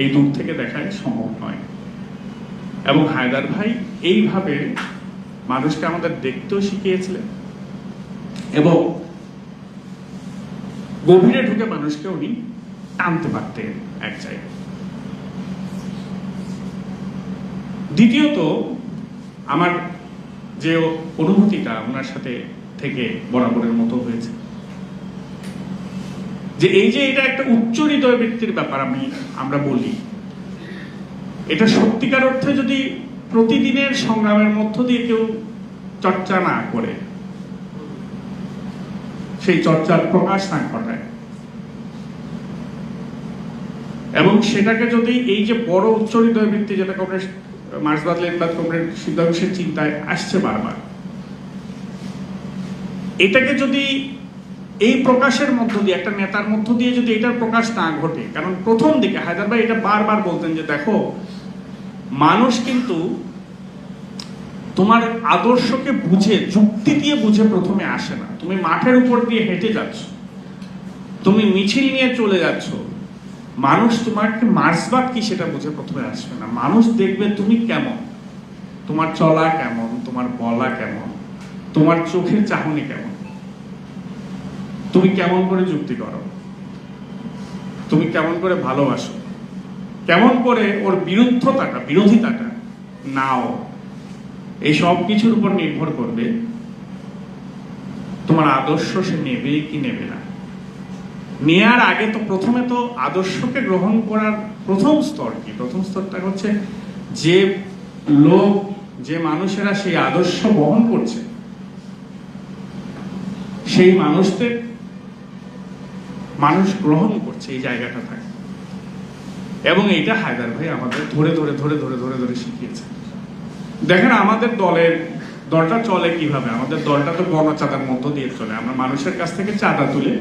এই দূর থেকে দেখায় সম্ভব নয়। এবং হায়দার ভাই এইভাবে মানুষকে আমাদের দেখতেও শিখিয়েছিলেন এবং গভীরে ঢুকে মানুষকে উনি টানতে পারতেন এক জায়গায়। দ্বিতীয়ত, আমার যে অনুভূতিটা ওনার সাথে থেকে বরাবরের মতো হয়েছে, যে এই যে এটা একটা উচ্চ হৃদয় ব্যক্তির ব্যাপার আমরা বলি, এটা সত্যিকার অর্থে যদি প্রতিদিনের সংগ্রামের মধ্য দিয়ে কেউ চর্চা না করে, সেই চর্চার প্রকাশ না ঘটায়, এবং সেটাকে যদি এই যে বড় উচ্চ হৃদয় ব্যক্তি, যেটা কমরেড মার্ক্সবাদ লেনিনবাদ কমরেড সিদ্ধা ঘোষের চিন্তায় আসছে বারবার, এটাকে যদি এই প্রকাশের মধ্য দিয়ে, একটা নেতার মধ্য দিয়ে যদি এটার প্রকাশ না ঘটে, কারণ প্রথম দিকে হায়দার ভাই এটা বারবার বলতেন যে দেখো, মানুষ কিন্তু তোমার আদর্শকে বুঝে, যুক্তি দিয়ে বুঝে প্রথমে আসে না। তুমি মাঠের উপর দিয়ে হেঁটে যাচ্ছ, তুমি মিছিল নিয়ে চলে যাচ্ছ, মানুষ তোমাকে মার্ক্সবাদ কি সেটা বুঝে প্রথমে আসবে না। মানুষ দেখবে তুমি কেমন, তোমার চলা কেমন, তোমার বলা কেমন, তোমার চোখের চাহনি কেমন, তুমি কেমন করে যুক্তি করো, তুমি কেমন করে ভালোবাসো, কেমন করে ওর বিরোধিতাটা নাও। এই সব কিছুর উপর নির্ভর করবে তোমার আদর্শ সে নেবে কি নেবে না। নেয়ার আগে তো প্রথমে তো আদর্শকে গ্রহণ করার প্রথম স্তর কি? প্রথম স্তরটা হচ্ছে যে লোক, যে মানুষেরা সেই আদর্শ বহন করছে, সেই মানুষদের মানুষ গ্রহণ করছে, এই জায়গাটা থাকে। এবং এইটা হায়দার ভাই আমাদের ধরে ধরে ধরে ধরে ধরে ধরে শিখিয়েছে। দেখেন আমাদের দলটা চলে কিভাবে। আমাদের দলটা তো গণচাঁদার মধ্য দিয়ে চলে। আমরা মানুষের কাছ থেকে চাঁদা তুলে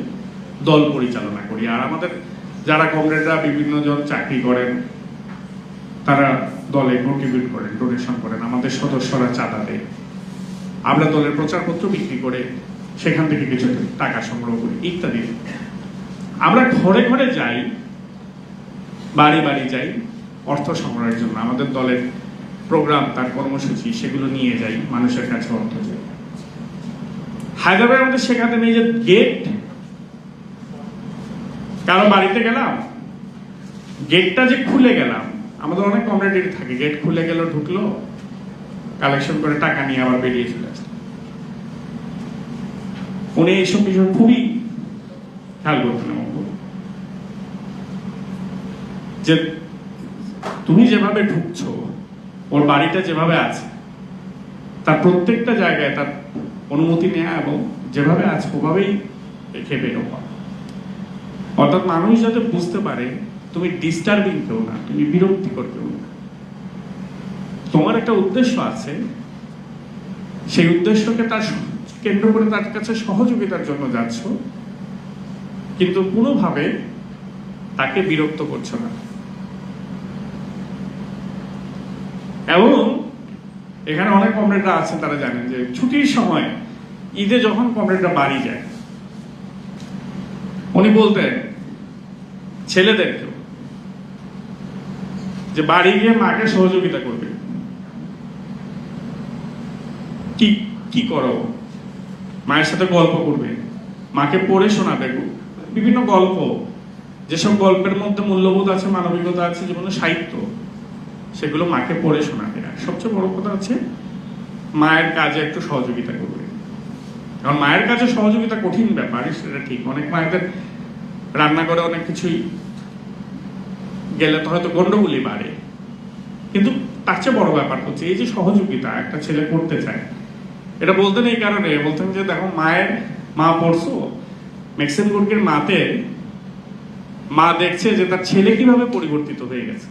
দল পরিচালনা করি। আর আমাদের যারা কমরেডরা বিভিন্ন জন চাকরি করেন, তারা দলে কন্ট্রিবিউট করেন, ডোনেশন করেন, আমাদের সদস্যরা চাঁদা দেয়, আমরা দলের প্রচারপত্র বিক্রি করে সেখান থেকে কিছু টাকা সংগ্রহ করি ইত্যাদি। আমরা ঘরে ঘরে যাই, বাড়ি বাড়ি যাই অর্থ সংগ্রহের জন্য। আমাদের দলের প্রোগ্রাম, তার কর্মসূচি, সেগুলো নিয়ে যাই, মানুষের কাছে অর্থ যাই। হায়দ্রাবাদে আমাদের শেখাতে নেই যে গেট, কারো বাড়িতে গেলাম, গেটটা যে খুলে গেলাম, আমাদের অনেক কমরেডি থাকে, গেট খুলে গেল, ঢুকলো, কালেকশন করে টাকা নিয়ে আবার বেরিয়ে চলে আসলো। উনি এইসব বিষয় খুবই খেয়াল করতেন। যে তুমি যেভাবে ঢুকছো, ওর বাড়িটা যেভাবে আছে, তার প্রত্যেকটা জায়গায় তার অনুমতি নেওয়া এবং যেভাবে আছে ওভাবেই রেখে বেরো। অর্থাৎ মানুষ যাতে বুঝতে পারে তুমি ডিস্টার্বিং কেউ না, তুমি বিরক্তিকর কেউ না, তোমার একটা উদ্দেশ্য আছে, সেই উদ্দেশ্যকে তার কেন্দ্র করে তার কাছে সহযোগিতার জন্য যাচ্ছ, কিন্তু কোনোভাবে তাকে বিরক্ত করছো না। এবং এখানে অনেক কমরেডরা আছেন, তারা জানেন যে ছুটির সময় ঈদে যখন কমরেডরা বাড়ি যায়, উনি বলতেন ছেলেদেরকে যে বাড়ি গিয়ে মাকে সহযোগিতা করবে। কি কি করো? মায়ের সাথে গল্প করবে, মাকে পড়ে শোনাবে বিভিন্ন গল্প, যেসব গল্পের মধ্যে মূল্যবোধ আছে, মানবিকতা আছে, যেমন সাহিত্য, সেগুলো মাকে পড়ে শোনাবে। আর সবচেয়ে বড় কথা হচ্ছে মায়ের কাজে একটু সহযোগিতা করবে। কারণ মায়ের কাছে সহযোগিতা কঠিন ব্যাপার, সেটা ঠিক। অনেক মায়েদের রান্না করে অনেক কিছুই গেলে তো হয়তো গন্ডগোলই বাড়ে, কিন্তু তার চেয়ে বড় ব্যাপার হচ্ছে এই যে সহযোগিতা একটা ছেলে করতে চায়। এটা বলতেন এই কারণে, বলতেন যে দেখো মা পড়ছো, মেক্সিমবুর্গের মাতে মা দেখছে যে তার ছেলে কিভাবে পরিবর্তিত হয়ে গেছে।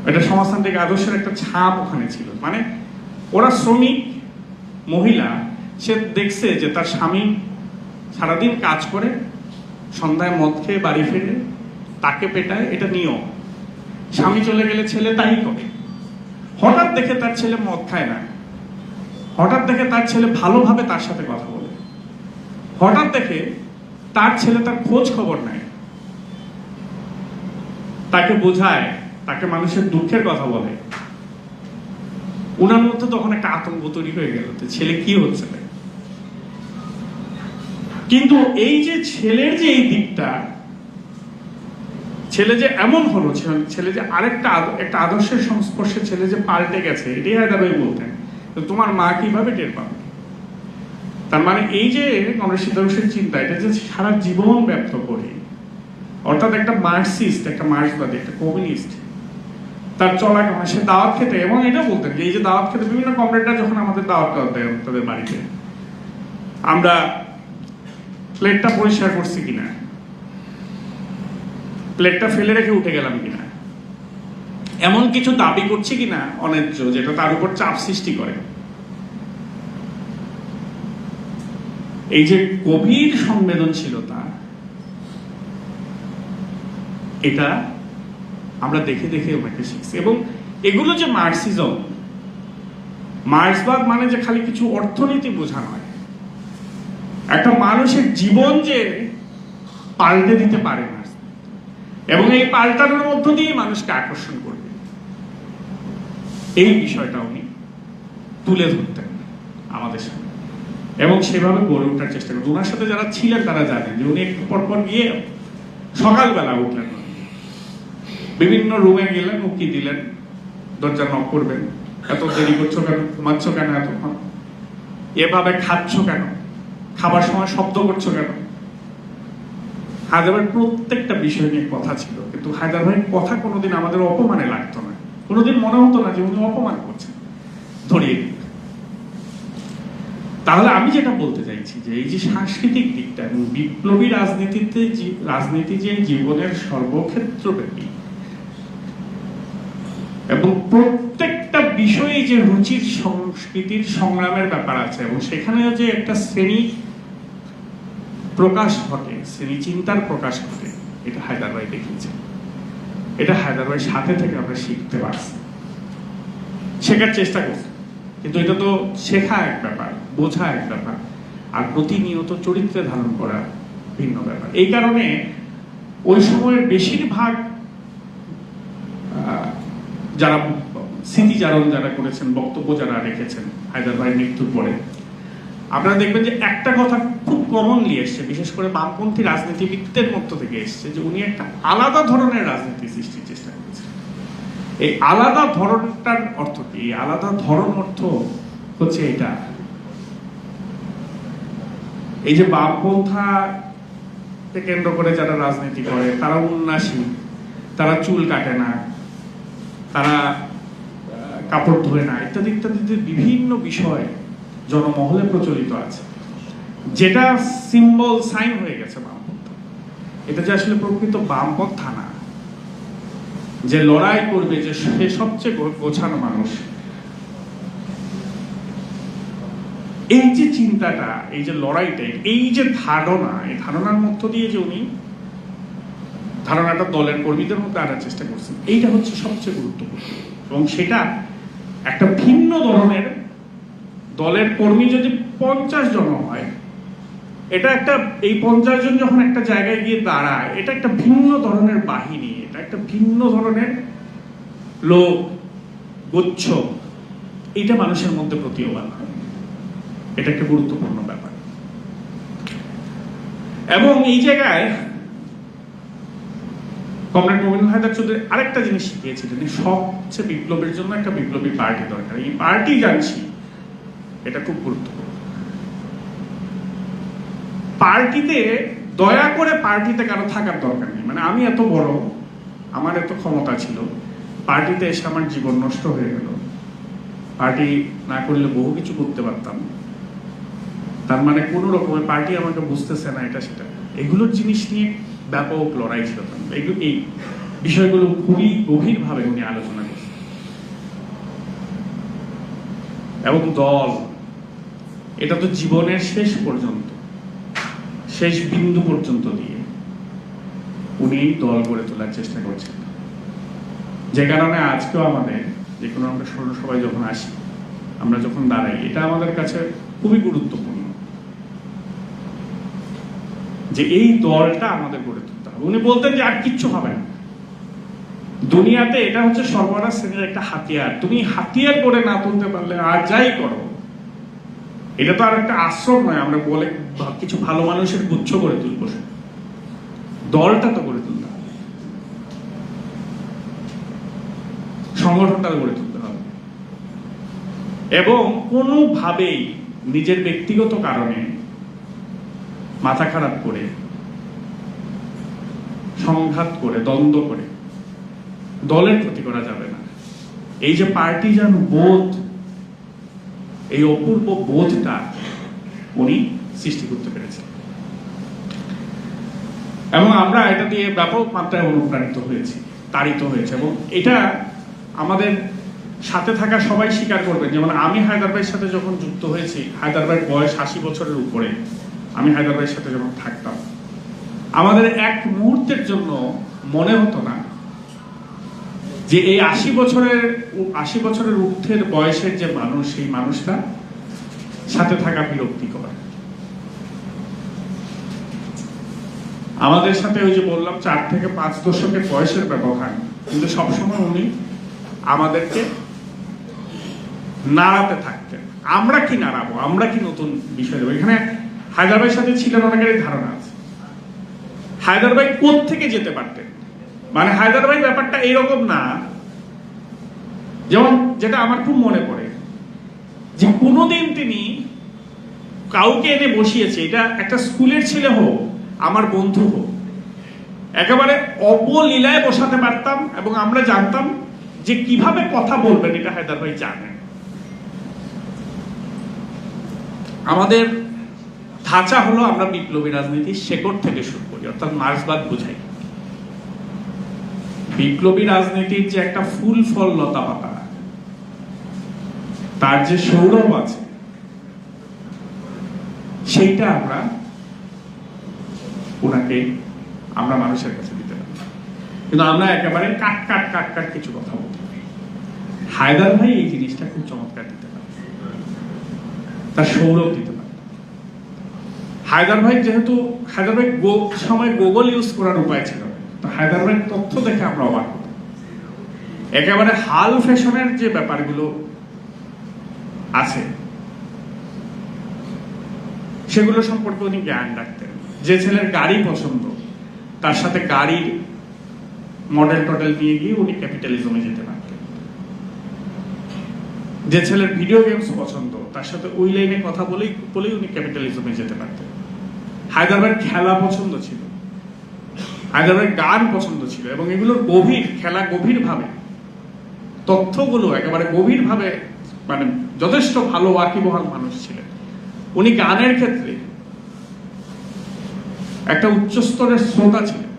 এটা সমাজতান্ত্রিক আদর্শের একটা ছাপ ওখানে ছিল। মানে ওরা শ্রমিক মহিলা, সে দেখছে যে তার স্বামী সারাদিন কাজ করে, সন্ধ্যায় মদ খেয়ে বাড়ি ফেরে, তাকে পেটায়, এটা নিয়ম। স্বামী চলে গেলে ছেলে তাই করে। হঠাৎ দেখে তার ছেলে মদ খায় না, হঠাৎ দেখে তার ছেলে ভালোভাবে তার সাথে কথা বলে, হঠাৎ দেখে তার ছেলে তার খোঁজ খবর নেয়, তাকে বোঝায়, তাকে মানুষের দুঃখের কথা বলে। ওনার মধ্যে তখন একটা আতঙ্ক তৈরি হয়ে গেল যে ছেলে কি হচ্ছে। কিন্তু এই যে ছেলের যে এই দিকটা, ছেলে যে এমন হলো, ছেলে যে আরেকটা একটা আদর্শের সংস্পর্শে ছেলে যে পাল্টে গেছে, এটাই হায়দার ভাই বলতেন তোমার মা কিভাবে টের পাবে। তার মানে এই যে কংগ্রেস আদর্শের চিন্তা, এটা যে সারা জীবন ব্যক্ত করে, অর্থাৎ একটা মার্কসিস্ট, একটা মার্কসবাদী, একটা কমিউনিস্ট, তার চলা কেমন, সে দাওয়াত খেতে, এবং এটা বলতেন যে এই যে দাওয়াত খেতে বিভিন্ন কমরেডরা যখন আমাদের দাওয়াত দেয় তাদের বাড়িতে, আমরা প্লেটটা পরিষ্কার করছি কিনা, প্লেটটা ফেলে রেখে উঠে গেলাম কিনা, এমন কিছু দাবি করছি কিনা অন্যায্য, যেটা তার উপর চাপ সৃষ্টি করে। এই যে গভীর সংবেদনশীলতা, এটা আমরা দেখে দেখে ওনাকে শিখছি। এবং এগুলো যে মার্কসিজম, মার্কসবাদ মানে যে খালি কিছু অর্থনীতি বোঝা নয়, একটা মানুষের জীবন যে পাল্টে দিতে পারে না, এবং এই পাল্টানোর মধ্য দিয়ে মানুষকে আকর্ষণ করবে, এই বিষয়টা উনি তুলে ধরতেন আমাদের সামনে, এবং সেভাবে গড়ে ওঠার চেষ্টা করতেন। ওনার সাথে যারা ছিলেন তারা জানেন যে উনি একটু পরপর গিয়ে সকালবেলা উঠলেন, বিভিন্ন রুমে গেলেন, উকি দিলেন, দরজা নক করবেন, এত দেরি করছো কেন, ঘুমাচ্ছ কেন এতক্ষণ, এভাবে খাচ্ছ কেন, খাবার সময় শব্দ করছো কেন। হায়দার ভাইয়ের প্রত্যেকটা বিষয় নিয়ে কথা ছিল, কিন্তু হায়দার ভাইয়ের কথা কোনোদিন আমাদের অপমানে লাগতো না, কোনোদিন মনে হতো না যে উনি অপমান করছেন, ধরিয়ে দিত। তাহলে আমি যেটা বলতে চাইছি যে এই যে সাংস্কৃতিক দিকটা এবং বিপ্লবী রাজনীতি যে জীবনের সর্বক্ষেত্রব্যাপী, এবং প্রত্যেকটা বিষয়ে যে রুচির সংস্কৃতির সংগ্রামের ব্যাপার আছে, এবং সেখানে যে একটা শ্রেণী প্রকাশ ঘটে, শ্রেণী চিন্তার প্রকাশ ঘটে, এটা হায়দার ভাই দেখিয়েছে। এটা হায়দার ভাই সাথে থেকে আমরা শিখতে পারছি, শেখার চেষ্টা করছি। কিন্তু এটা তো শেখা এক ব্যাপার, বোঝা এক ব্যাপার, আর প্রতিনিয়ত চরিত্রে ধারণ করা ভিন্ন ব্যাপার। এই কারণে ওই সময়ের বেশিরভাগ যারা স্মৃতিচারণ যারা করেছেন, বক্তব্য যারা রেখেছেন হায়দার ভাইয়ের মৃত্যুর পরে, আপনারা দেখবেন যে একটা কথা খুব কমনলি এসছে, বিশেষ করে বামপন্থী রাজনীতিবিদদের মধ্য থেকে এসছে, যে উনি একটা আলাদা ধরনের রাজনীতি সৃষ্টির চেষ্টা করেছেন। এই আলাদা ধরনটার অর্থ কি? এই আলাদা ধরন অর্থ হচ্ছে এটা, এই যে বামপন্থাকে কেন্দ্র করে যারা রাজনীতি করে তারা উন্নাসী, তারা চুল কাটে না, তারা কাপড় ধোয় না, ইত্যাদি ইত্যাদি বিভিন্ন বিষয় জনমহলে প্রচলিত আছে, যেটা সিম্বল সাইন হয়ে গেছে বামপন্থা। এটা যে আসলে প্রকৃত বামপন্থা না, যে লড়াই করবে, যে সে সবচেয়ে গোছানো মানুষ, এই যে চিন্তাটা, এই যে লড়াইটা, এই যে ধারণা, এই ধারণার মধ্য দিয়ে যে উনি ধারণাটা দলের কর্মীদের মধ্যে আনার চেষ্টা করছেন, এইটা হচ্ছে সবচেয়ে গুরুত্বপূর্ণ। এবং সেটা একটা ভিন্ন ধরনের, দলের কর্মী যদি 50 জন হয়, এটা একটা, এই 50 জন যখন একটা জায়গায় গিয়ে দাঁড়ায়, এটা একটা ভিন্ন ধরনের বাহিনী, এটা একটা ভিন্ন ধরনের লোক গুচ্ছ, এটা মানুষের মধ্যে প্রতীয়মান হয়। এটা একটা গুরুত্বপূর্ণ ব্যাপার। এবং এই জায়গায় কমরেড মোমিনুল হায়দার চৌধুরী আরেকটা জিনিস শিখিয়েছিলেন, সবচেয়ে বিপ্লবের জন্য একটা বিপ্লবী পার্টি দরকার। এই পার্টি জানছি, এটা খুব গুরুত্বপূর্ণ। পার্টিতে দয়া করে পার্টিতে কারো থাকার দরকার নেই। মানে আমি এত বড়, আমার এত ক্ষমতা ছিল, পার্টিতে এসে আমার জীবন নষ্ট হয়ে গেল, পার্টি না করলে বহু কিছু করতে পারতাম, তার মানে কোন রকমের পার্টি আমাকে বুঝতেছে না, এটা সেটা, এগুলোর জিনিস নিয়ে ব্যাপক লড়াই ছিল। এই বিষয়গুলো খুবই গভীরভাবে উনি আলোচনা করছেন। এবং দল, এটা তো জীবনের শেষ পর্যন্ত, শেষ বিন্দু পর্যন্ত দিয়ে উনি দল গড়ে তোলার চেষ্টা করছেন। যে কারণে আজকেও আমাদের যে কোনো আমরা সবাই যখন আসি, আমরা যখন দাঁড়াই, এটা আমাদের কাছে খুবই গুরুত্বপূর্ণ যে এই দলটা আমাদের গড়ে তুলতে হবে। উনি বলতেন যে আর কিচ্ছু হবে না দুনিয়াতে, এটা হচ্ছে সর্বহারা শ্রেণীর একটা হাতিয়ার, তুমি হাতিয়ার করে না তুলতে পারলে আর যাই করো, এটা তো আর একটা আশ্রম নয় আমরা বলে কিছু ভালো মানুষের গুচ্ছ করে তুলবো, দলটা তো গড়ে তুলতে হবে, সংগঠনটা গড়ে তুলতে হবে। এবং কোনোভাবেই নিজের ব্যক্তিগত কারণে মাথা খারাপ করে, সংঘাত করে, দ্বন্দ্ব করে দলের ক্ষতি করা যাবে না। এই যে পার্টিজান বোধ, এই অপূর্ব বোধটা উনি সৃষ্টি করতে পেরেছেন। এবং আমরা এটা দিয়ে ব্যাপক মাত্রায় অনুপ্রাণিত হয়েছি, তাড়িত হয়েছে। এবং এটা আমাদের সাথে থাকা সবাই স্বীকার করবেন। যেমন আমি হায়দার ভাইয়ের সাথে যখন যুক্ত হয়েছি, হায়দার ভাইয়ের বয়স 80 বছরের উপরে, আমি হায়দার ভাইয়ের সাথে যখন থাকতাম, আমাদের এক মুহূর্তের জন্য মনে হতো না যে এই 80 বছরের ঊর্ধ্বের বয়সের যে মানুষ, সেই মানুষটা সাথে থাকা বিরক্তিকর। আমাদের সাথে ওই যে বললাম 4 থেকে 5 দশকের বয়সের ব্যবধান, কিন্তু সবসময় উনি আমাদেরকে নাড়াতে থাকতেন। আমরা কি নাড়াবো, আমরা কি নতুন বিষয় দেবো। এখানে হায়দার ভাইয়ের সাথে ছিলেন অনেকেরই ধারণা আছে হায়দার ভাই কোত্থেকে যেতে পারতেন। মানে হায়দার ভাই ব্যাপারটা এইরকম না, যেমন যেটা আমার খুব মনে পড়ে যে কোনোদিন তিনি কাউকে এনে বসিয়েছে, এটা একটা স্কুলের ছেলে হোক, আমার বন্ধু হোক, একেবারে অবলীলায় বসাতে পারতাম এবং আমরা জানতাম যে কিভাবে কথা বলবেন, এটা হায়দার ভাই জানেন। আমাদের ধাঁচা হলো আমরা বিপ্লবী রাজনীতির শেকড় থেকে শুরু করি, অর্থাৎ মার্ক্সবাদ বুঝাই। বিপ্লবী রাজনীতির যে একটা ফুল ফল লতা পাতা, তার যে সৌরভ আছে, সেইটা আমরা মানুষের কাছে দিতে পারি। কিন্তু আমরা একেবারে কাট কাট কাট কাট কিছু কথা বলতে পারি। হায়দার ভাই এই জিনিসটা খুব চমৎকার দিতে পারে, তার সৌরভ দিতে পারে। হায়দার ভাই সময় গুগল ইউজ করার উপায় ছিল, তো হায়দার ভাই তথ্য দেখে আমরা অবাক হতাম। একেবারে হাল ফ্যাশনের যে ব্যাপারগুলো আছে, সেগুলো সম্পর্কে উনি জ্ঞান রাখতেন। যে ছেলের গাড়ি পছন্দ তার সাথে গাড়ির মডেল টডেল নিয়ে গিয়ে উনি ক্যাপিটালিজমে যেতে পারতেন। যে ছেলের ভিডিও গেমস পছন্দ তার সাথে ওই লাইনে কথা বলেই উনি ক্যাপিটালিজমে যেতে পারতেন। হায়দ্রাবাদ খেলা পছন্দ ছিল, হায়দ্রাবাদ গান পছন্দ ছিল, এবং এগুলোর খেলা গভীরভাবে তথ্যগুলো একেবারে গভীরভাবে মানে যথেষ্ট ভালো ওয়াকিবহাল মানুষ ছিলেন। উনি গানের ক্ষেত্রে একটা উচ্চ স্তরের শ্রোতা ছিলেন।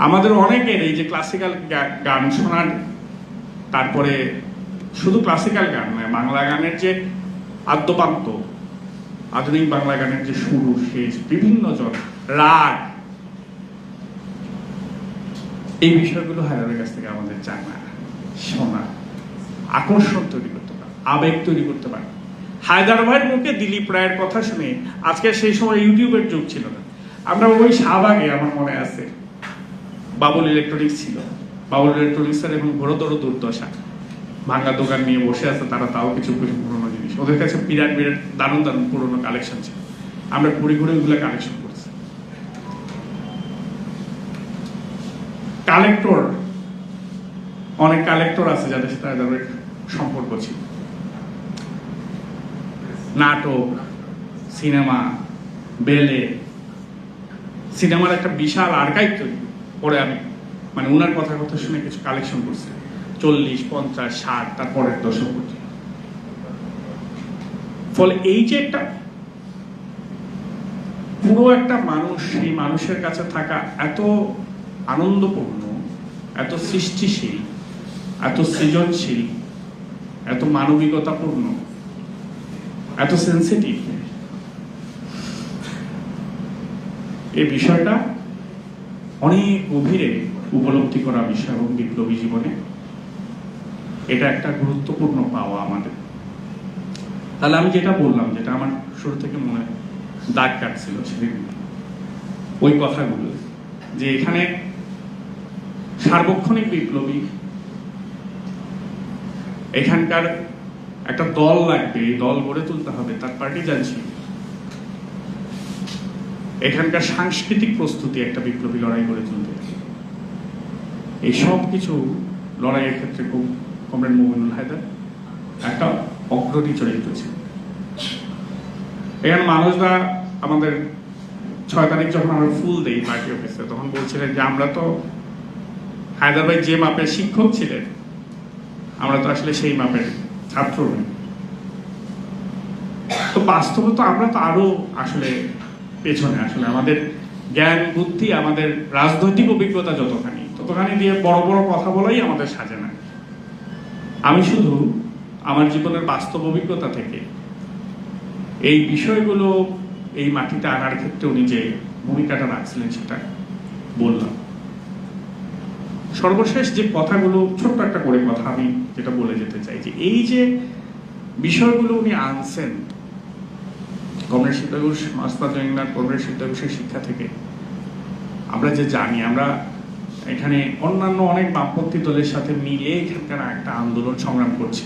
আমাদের অনেকের এই যে ক্লাসিক্যাল গান শোনার, তারপরে শুধু ক্লাসিক্যাল গান নয়, বাংলা গানের যে আদ্যপান্ত, আধুনিক বাংলা গানের যে শুরু শেষ, বিভিন্ন রাগ, এই বিষয়গুলো হায়দারের কাছ থেকে আমাদের জানা, শোনা, আকর্ষণ তৈরি করতে পারে, আবেগ তৈরি করতে পারে। হায়দার ভাইয়ের মুখে দিলীপ রায়ের কথা শুনে, আজকে সেই সময় ইউটিউবের যুগ ছিল না, আমরা ওই শাহবাগে আমার মনে আছে বাবুল ইলেকট্রনিক্স ছিল, বাবুল ইলেকট্রনিক্সের এবং ঘোরতর দুর্দশা, ভাঙা দোকান নিয়ে বসে আছে তারা, তাও কিছু কিছু পুরোনো জিনিস, ওদের কাছে বিরাট বিরাট দারুণ দারুণ পুরোনো কালেকশন ছিল, আমরা ঘুরে ঘুরে ওইগুলো কালেকশন করছি। কালেক্টর, অনেক কালেক্টর আছে যাদের সাথে তাদের সম্পর্ক ছিল। নাটক, সিনেমা, বেলে, সিনেমার একটা বিশাল আর্কাইভ তৈরি করে আমি মানে ওনার কথা শুনে কিছু কালেকশন করছি, 40, 50, 60 তারপরের দশক। ফলে এই যে একটা পুরো একটা মানুষ, সেই মানুষের কাছে থাকা এত আনন্দপূর্ণ, এত সৃষ্টিশীল, এত সৃজনশীল, এত মানবিকতাপূর্ণ, এত সেন্সিটিভ, এই বিষয়টা অনেক গভীরে উপলব্ধি করা বিষয় এবং বিপ্লবী জীবনে এটা একটা গুরুত্বপূর্ণ পাওয়া আমাদের। তাহলে আমি যেটা বললাম, যেটা আমার শুরু থেকে মনে দাগ কাটছিল সেদিন, ওই কথাগুলো যে এখানে সার্বক্ষণিক বিপ্লবী, এখানকার একটা দল লাগবে, এই দল গড়ে তুলতে হবে, তার পার্টিজান ছিল, এখানকার সাংস্কৃতিক প্রস্তুতি একটা বিপ্লবী লড়াই গড়ে তুলতে, এই সব কিছু লড়াইয়ের ক্ষেত্রে খুব কমরেড মুমিনুল হায়দার একটা অগ্রণী চরিত্র ছিল। এখানে মানুষরা আমাদের 6 তারিখ যখন আমরা ফুল দেই পার্টি অফিসে, তখন বলছিলেন যে আমরা তো হায়দার ভাই যে মাপের শিক্ষক ছিলেন, আমরা তো আসলে সেই মাপের ছাত্র নই। তো বাস্তবে তো আমরা তো আরো আসলে পেছনে, আসলে আমাদের জ্ঞান বুদ্ধি, আমাদের রাজনৈতিক অভিজ্ঞতা ততখানি দিয়ে বড় বড় কথা বলাই আমাদের সাজে না। আমি শুধু আমার জীবনের বাস্তব অভিজ্ঞতা থেকে এই বিষয়গুলো এই মাটিতে আনার ক্ষেত্রে উনি যে ভূমিকাটা রাখছিলেন সেটা বললাম। সর্বশেষ যে কথাগুলো, ছোট্ট একটা করে কথা আমি যেটা বলে যেতে চাই, যে এই যে বিষয়গুলো উনি আনছেন কমরেড শিবদাস ঘোষ, মাসবাদ জয়িংলার কমরেড শিবদাস ঘোষের শিক্ষা থেকে আমরা যে জানি, আমরা এখানে অন্যান্য অনেক বামপন্থী দলের সাথে মিলে এখানকার একটা আন্দোলন সংগ্রাম করছি,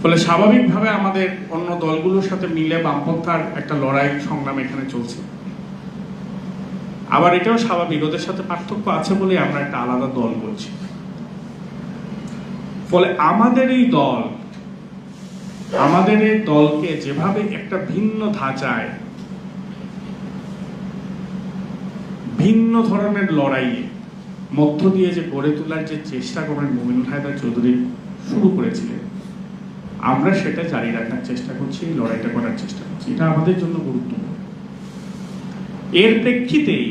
ফলে স্বাভাবিকভাবে আমাদের অন্য দলগুলোর সাথে মিলে বামপন্থার একটা লড়াই সংগ্রাম এখানে চলছে। আবার এটাও স্বাভাবিক, ওদের সাথে পার্থক্য আছে বলে আমরা একটা আলাদা দল করছি। ফলে আমাদের এই দলকে যেভাবে একটা ভিন্ন ধাঁচায়, ভিন্ন ধরনের লড়াইয়ে মধ্য দিয়ে যে গড়ে তোলার যে চেষ্টা করেন মুমিনুল হায়দার চৌধুরী শুরু করেছিলেন, আমরা সেটা জারি রাখার চেষ্টা করছি, লড়াইটা করার চেষ্টা করছি। এটা আমাদের জন্য গুরুত্বপূর্ণ। এর প্রেক্ষিতেই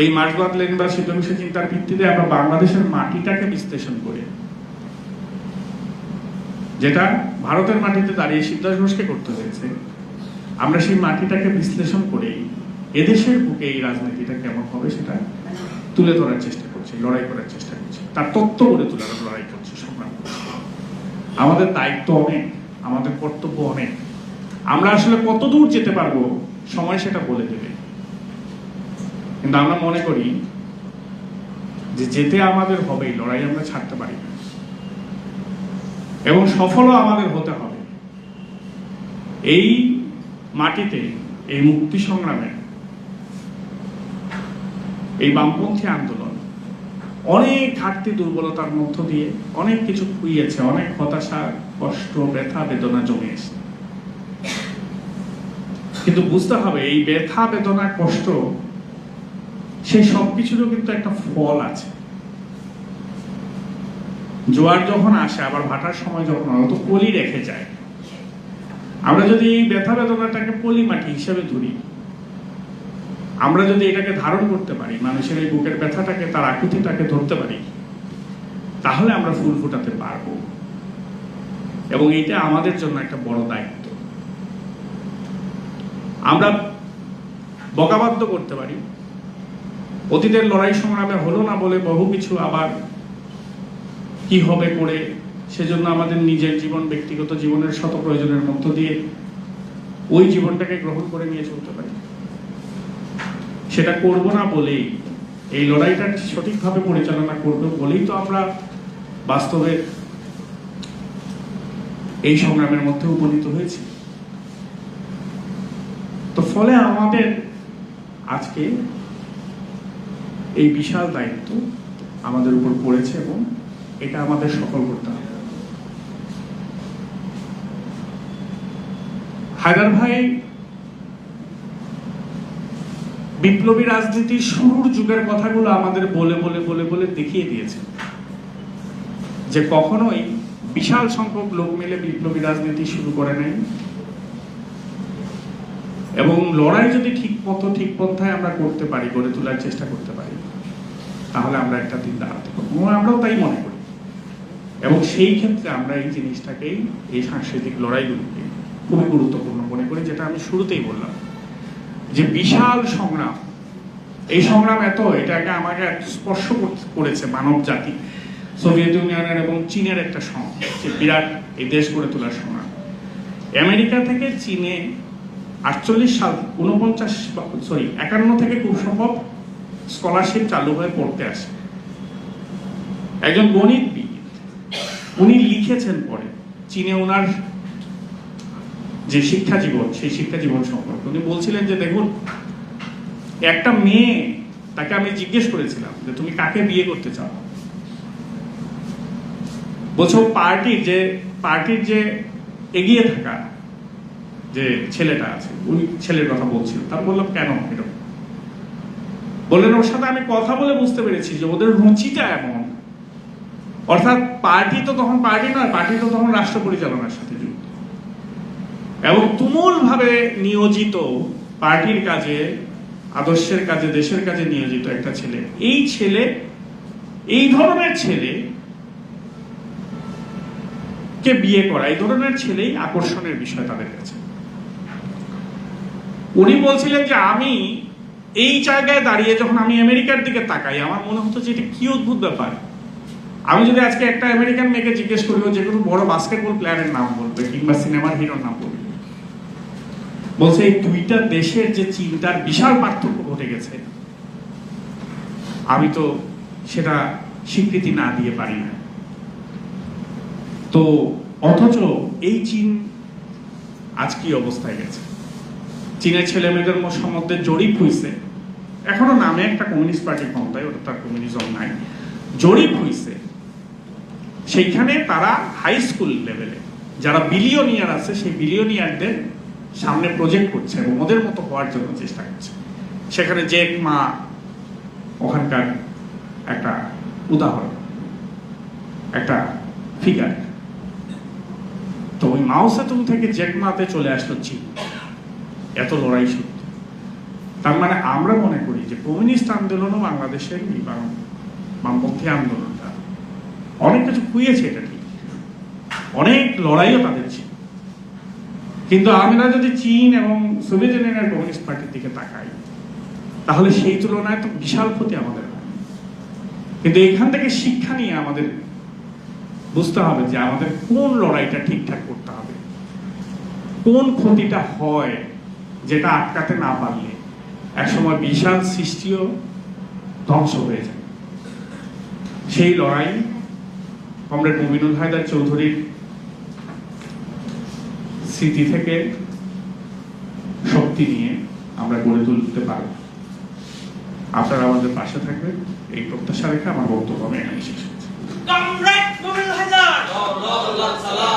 এই মার্ক্সবাদ লেনিনবাদ সিদ্ধান্ত চিন্তার ভিত্তিতে আমরা বাংলাদেশের মাটিটাকে বিশ্লেষণ করে, যেটা ভারতের মাটিতে দাঁড়িয়ে শিবদাস ঘোষকে করতে হয়েছে, আমরা সেই মাটিটাকে বিশ্লেষণ করেই এদেশের বুকে এই রাজনীতিটা কেমন হবে সেটা তুলে ধরার চেষ্টা করছি, লড়াই করার চেষ্টা করছি, তার তত্ত্ব গড়ে তোলার লড়াই করছি, সংগ্রাম করছি। আমাদের দায়িত্ব অনেক, আমাদের কর্তব্য অনেক। আমরা আসলে কত দূর যেতে পারবো সময় সেটা বলে দেবে, কিন্তু আমরা মনে করি যে যেতে আমাদের হবেই, লড়াই আমরা ছাড়তে পারি না, এবং সফলও আমাদের হতে হবে। এই মাটিতে এই মুক্তি সংগ্রামে এই বামপন্থী আন্দোলন অনেক ঘাটতি দুর্বলতার মধ্য দিয়ে অনেক কিছু খুইয়েছে, অনেক হতাশা, কষ্ট, ব্যথা, বেদনা জমিয়েছে। কিন্তু বুঝতে হবে এই ব্যথা, বেদনা, কষ্ট সেই সবকিছুরও কিন্তু একটা ফল আছে। জোয়ার যখন আসে, আবার ভাটার সময় যখন হয়, তো পলি রেখে যায়। আমরা যদি এই ব্যথা বেদনাটাকে পলি মাটি হিসেবে ধরি, আমরা যদি এটাকে ধারণ করতে পারি, মানুষের এই বুকের ব্যথাটাকে, তার আকুতিটাকে ধরতে পারি, তাহলে আমরা ফুল ফোটাতে পারবো। এবং এটা আমাদের জন্য একটা বড় দায়িত্ব। আমরা বকাবাদ্য করতে পারি, অতীতের লড়াই সংগ্রামে হলো না বলে বহু কিছু আবার কি হবে করে, সেজন্য আমাদের নিজের জীবন, ব্যক্তিগত জীবনের শত প্রয়োজনের মধ্য দিয়ে ওই জীবনটাকে গ্রহণ করে নিয়ে চলতে পারি। সেটা করব না বলেই, এই লড়াইটা সঠিকভাবে পরিচালনা করব বলেই তো আমরা বাস্তবে এই সংগ্রামের মধ্যে উপনীত হয়েছি। তো ফলে আমাদের আজকে এই বিশাল দায়িত্ব আমাদের উপর পড়েছে এবং এটা আমাদের সফল করতে হবে। হায়দার ভাই বিপ্লবী রাজনীতির শুরুর যুগের কথাগুলো আমাদের বলে বলে বলে বলে দেখিয়ে দিয়েছে যে কখনোই বিশাল সংখ্যক লোক মিলে বিপ্লবী রাজনীতি শুরু করে নাই, এবং লড়াই যদি ঠিক পন্থায় আমরা করতে পারি, গড়ে তোলার চেষ্টা করতে পারি, তাহলে আমরা একটা দিন দাঁড়াতে পারবো। আমরাও তাই মনে করি। এবং সেই ক্ষেত্রে আমরা এই জিনিসটাকেই, এই সাংস্কৃতিক লড়াইগুলিকে খুবই গুরুত্বপূর্ণ মনে করি। যেটা আমি শুরুতেই বললাম যে বিশাল সংগ্রাম, এই সংগ্রাম এটাকে আমাকে স্পর্শ করেছে মানব জাতি। সোভিয়েত ইউনিয়নের এবং চীনের একটা যে বিরাট এই দেশ গড়ে তোলার সংগ্রাম। আমেরিকা থেকে চীনে 48 সাল 51 থেকে খুব সম্ভব স্কলারশিপ চালু হয়ে পড়তে আসে একজন গণিতবিদ। উনি লিখেছেন পরে চীনে ওনার যে শিক্ষা জীবন, সেই শিক্ষা জীবন সম্পর্কে উনি বলছিলেন যে দেখুন, একটা মেয়ে, তাকে আমি জিজ্ঞেস করেছিলাম যে তুমি কাকে বিয়ে করতে চাও, বলছো পার্টির যে এগিয়ে থাকা যে ছেলেটা আছে, উনি ছেলের কথা বলছিলেন। তার বললাম কেন এরকম? বললেন ওর সাথে আমি কথা বলে বুঝতে পেরেছি যে ওদের রুচিটা এমন, অর্থাৎ পার্টি তো তখন পার্টি নয়, পার্টি তো তখন রাষ্ট্র পরিচালনার সাথে যুক্ত এবং তুমুল ভাবে নিয়োজিত পার্টির কাজে, আদর্শের কাজে, দেশের কাজে নিয়োজিত একটা ছেলে। এই ধরনের ছেলে কে বিয়ে করা, এই ধরনের ছেলেই আকর্ষণের বিষয় তাদের কাছে। উনি বলছিলেন যে আমি এই জায়গায় দাঁড়িয়ে যখন আমি আমেরিকার দিকে তাকাই, আমার মনে হতো যে এটা কি অদ্ভুত ব্যাপার। আমি যদি আজকে একটা আমেরিকান মেয়েকে জিজ্ঞেস করি, যে কোনো বড় বাস্কেটবল প্লেয়ারের নাম বলবে কিংবা সিনেমার হিরোর নাম বলবে, বলছে এই দুইটা দেশের যে চিন্তার বিশাল পার্থক্য ঘটে গেছে, আমি তো সেটা স্বীকৃতি না দিয়ে পারি না। তো অথচ এই চীন আজ কি অবস্থায় গেছে। চীনের ছেলে মেয়েদের মধ্যে জরিপ হয়েছে, এখনো নামে একটা কমিউনিস্ট পার্টি ক্ষমতায়, ওটা তার কমিউনিজম নাই, জরিপ হয়েছে। সেইখানে তারা হাই স্কুল লেভেলে যারা বিলিয়নিয়ার আছে, সেই বিলিয়নিয়ারদের সামনে প্রজেক্ট করছে এবং ওদের মতো হওয়ার জন্য চেষ্টা করছে। সেখানে জ্যাক মা ওখানকার একটা উদাহরণ, একটা ফিগার। তো ওই মাও সেতুং থেকে জ্যাক মাতে চলে আসলো চীন, এত লড়াই সত্যি। তার মানে আমরা মনে করি যে কমিউনিস্ট আন্দোলনও বাংলাদেশের বামপন্থী আন্দোলনটা অনেক কিছু খুইয়েছে, এটা ঠিক, অনেক লড়াইও তাদের ছিল। কিন্তু আমরা যদি চীন এবং সোভিয়েত ইউনিয়নের কমিউনিস্ট পার্টির দিকে তাকাই, তাহলে সেই তুলনায় তো বিশাল ক্ষতি আমাদের হয়। কিন্তু এখান থেকে শিক্ষা নিয়ে আমাদের বুঝতে হবে যে আমাদের কোন লড়াইটা ঠিকঠাক করতে হবে, কোন ক্ষতিটা হয় যেটা আটকাতে না পারলে একসময় বিশাল সৃষ্টিও ধ্বংস হয়ে যায়। সেই লড়াই কমরেড মুবিনুল হায়দার চৌধুরীর স্মৃতি থেকে শক্তি নিয়ে আমরা গড়ে তুলতে পারব। আপনারা আমাদের পাশে থাকবেন, এই প্রত্যাশা রেখে আমার বক্তব্য আমি এখানে শেষ করছি।